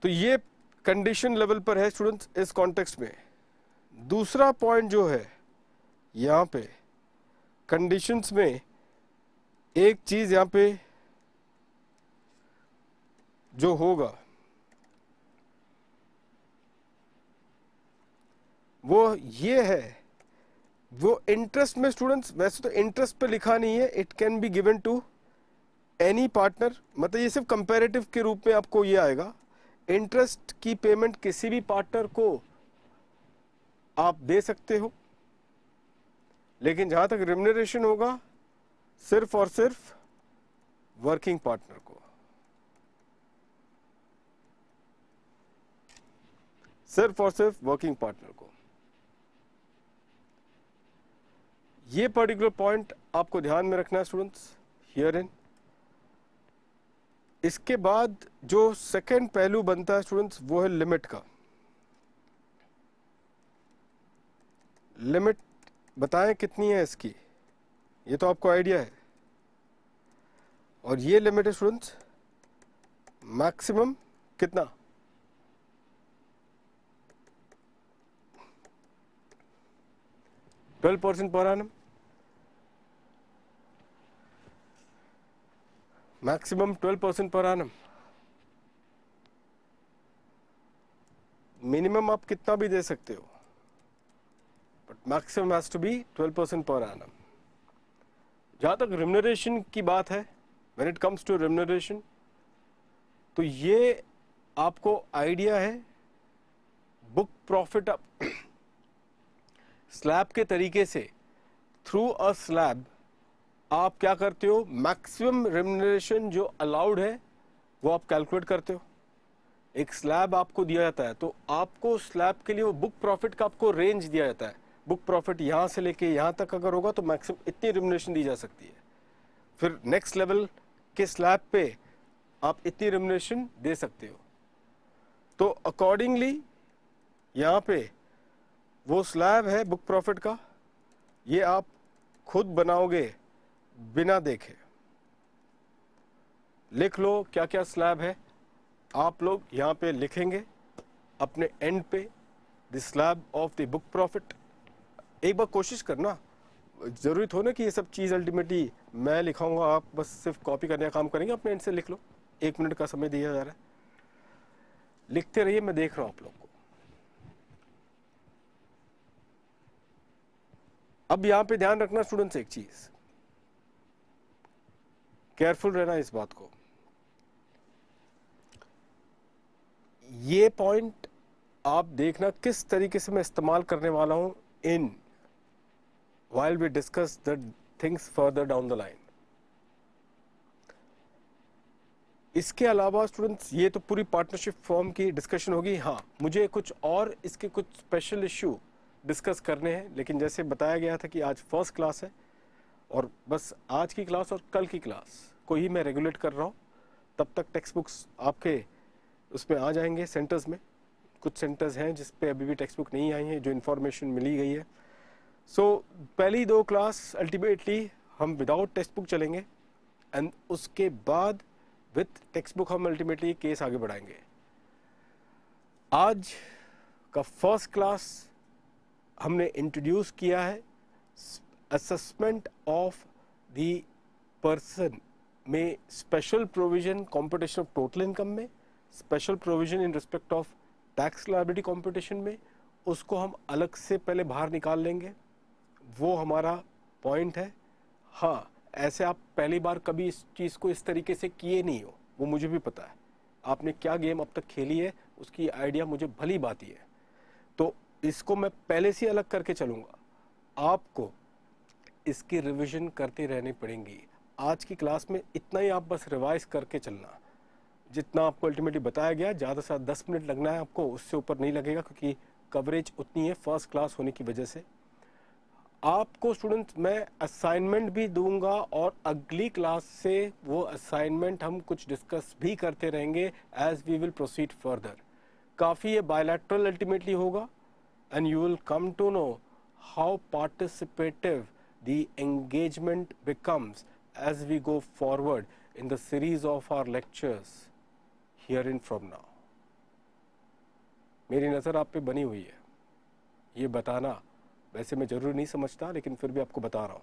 S1: तो ये कंडीशन लेवल पर है स्टूडेंट्स इस कॉन्टेक्स्ट में। दूसरा पॉइंट जो है यहां पे कंडीशंस में, एक चीज यहां पे जो होगा वो ये है, वो इंटरेस्ट में स्टूडेंट्स, वैसे तो इंटरेस्ट पे लिखा नहीं है, it can be given to any partner, मतलब ये सिर्फ कंपैरेटिव के रूप में आपको ये आएगा। इंटरेस्ट की पेमेंट किसी भी पार्टनर को आप दे सकते हो, लेकिन जहां तक रिम्यूनरेशन होगा सिर्फ और सिर्फ वर्किंग पार्टनर को, सिर्फ और सिर्फ वर्किंग पार्टनर को। ये पर्टिकुलर पॉइंट आपको ध्यान में रखना है स्टूडेंट्स हियर इन। इसके बाद जो सेकंड पहलू बनता है स्टूडेंट्स वो है लिमिट का। लिमिट बताएं कितनी है इसकी, ये तो आपको आइडिया है। और ये लिमिट है स्टूडेंट्स मैक्सिमम कितना, 12% per annum, maximum 12% per annum. Minimum आप कितना भी दे सकते हो, but maximum has to be 12% per annum. जहां तक रिम्यूनरेशन की बात है, when it comes to remuneration, तो ये आपको आइडिया है बुक प्रॉफिट स्लैब के तरीके से, थ्रू अ स्लैब आप क्या करते हो, मैक्सिमम रिम्यूनरेशन जो अलाउड है वो आप कैलकुलेट करते हो। एक स्लैब आपको दिया जाता है तो आपको स्लैब के लिए वो बुक प्रॉफिट का आपको रेंज दिया जाता है। बुक प्रॉफिट यहाँ से लेके यहाँ तक अगर होगा तो मैक्सिमम इतनी रिम्यूनरेशन दी जा सकती है। फिर नेक्स्ट लेवल के स्लैब पे आप इतनी रिम्यूनरेशन दे सकते हो। तो अकॉर्डिंगली यहाँ पे वो स्लैब है बुक प्रॉफिट का, ये आप खुद बनाओगे बिना देखे। लिख लो क्या क्या स्लैब है, आप लोग यहाँ पे लिखेंगे अपने एंड पे the slab of the book profit. एक बार कोशिश करना, जरूरी थो ना कि ये सब चीज़ अल्टीमेटली मैं लिखाऊंगा, आप बस सिर्फ कॉपी करने का काम करेंगे। अपने एंड से लिख लो, 1 मिनट का समय दिया जा रहा है, लिखते रहिए, मैं देख रहा हूं आप लोग को। अब यहां पे ध्यान रखना स्टूडेंट्स, एक चीज केयरफुल रहना इस बात को। ये पॉइंट आप देखना किस तरीके से मैं इस्तेमाल करने वाला हूं in while we discuss the things further down the line. इसके अलावा स्टूडेंट्स ये तो पूरी पार्टनरशिप फॉर्म की डिस्कशन होगी। हाँ, मुझे कुछ और इसके कुछ स्पेशल इश्यू डिस्कस करने हैं, लेकिन जैसे बताया गया था कि आज फर्स्ट क्लास है और बस आज की क्लास और कल की क्लास को ही मैं रेगुलेट कर रहा हूँ। तब तक टेक्स्ट बुक्स आपके उसमें आ जाएंगे सेंटर्स में। कुछ सेंटर्स हैं जिस पे अभी भी टेक्स्ट बुक नहीं आई है, जो इन्फॉर्मेशन मिली गई है। सो पहली 2 क्लास अल्टीमेटली हम विदाउट टेक्स्ट बुक चलेंगे एंड उसके बाद विथ टेक्स्ट बुक हम अल्टीमेटली केस आगे बढ़ाएंगे। आज का फर्स्ट क्लास हमने इंट्रोड्यूस किया है असेसमेंट ऑफ द पर्सन में special provision computation of total income में, special provision in respect of tax liability computation में, उसको हम अलग से पहले बाहर निकाल लेंगे। वो हमारा पॉइंट है। हाँ, ऐसे आप पहली बार कभी इस चीज़ को इस तरीके से किए नहीं हो, वो मुझे भी पता है। आपने क्या गेम अब तक खेली है उसकी आइडिया मुझे भली बात ही है। तो इसको मैं पहले से अलग करके चलूँगा, आपको इसकी रिवीजन करते रहनी पड़ेंगी। आज की क्लास में इतना ही आप बस रिवाइज करके चलना, जितना आपको अल्टीमेटली बताया गया। ज़्यादा से ज़्यादा 10 मिनट लगना है आपको, उससे ऊपर नहीं लगेगा, क्योंकि कवरेज उतनी है फर्स्ट क्लास होने की वजह से। आपको स्टूडेंट्स मैं असाइनमेंट भी दूंगा और अगली क्लास से वो असाइनमेंट हम कुछ डिस्कस भी करते रहेंगे as we will proceed further. काफ़ी ये बायलैटरल अल्टीमेटली होगा and you will come to know how participative the engagement becomes as we go forward in the series of our lectures herein from now. मेरी नज़र आप पे बनी हुई है, ये बताना वैसे मैं ज़रूरी नहीं समझता, लेकिन फिर भी आपको बता रहा हूँ।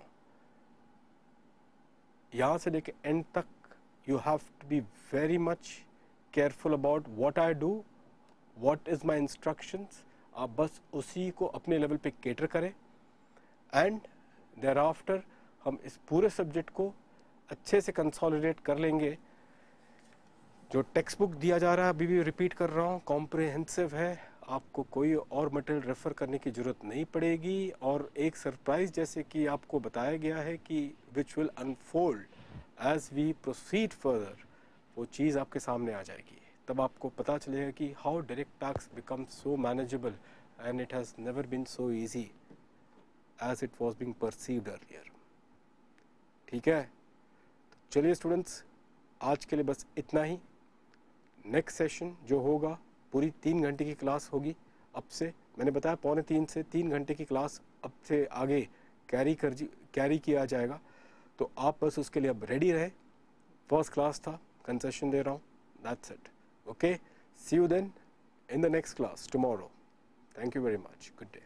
S1: यहाँ से लेके एंड तक you have to be very much careful about what I do, what is my instructions. आप बस उसी को अपने लेवल पे केटर करें एंड thereafter हम इस पूरे सब्जेक्ट को अच्छे से कंसोलिडेट कर लेंगे। जो टेक्स्ट बुक दिया जा रहा है, अभी भी रिपीट कर रहा हूँ, कॉम्प्रिहेंसिव है। आपको कोई और मटेरियल रेफ़र करने की ज़रूरत नहीं पड़ेगी, और एक सरप्राइज़ जैसे कि आपको बताया गया है कि which will unfold as we proceed further, वो चीज़ आपके सामने आ जाएगी। तब आपको पता चलेगा कि how direct tax become so manageable and it has never been so easy as it was being perceived earlier. ठीक है, तो चलिए स्टूडेंट्स, आज के लिए बस इतना ही। नेक्स्ट सेशन जो होगा पूरी 3 घंटे की क्लास होगी। अब से मैंने बताया 2:45 से 3 घंटे की क्लास अब से आगे कैरी किया जाएगा, तो आप बस उसके लिए अब रेडी रहे। फर्स्ट क्लास था, कंसेशन दे रहा हूँ, that's it. Okay, see you then in the next class tomorrow. Thank you very much, good day.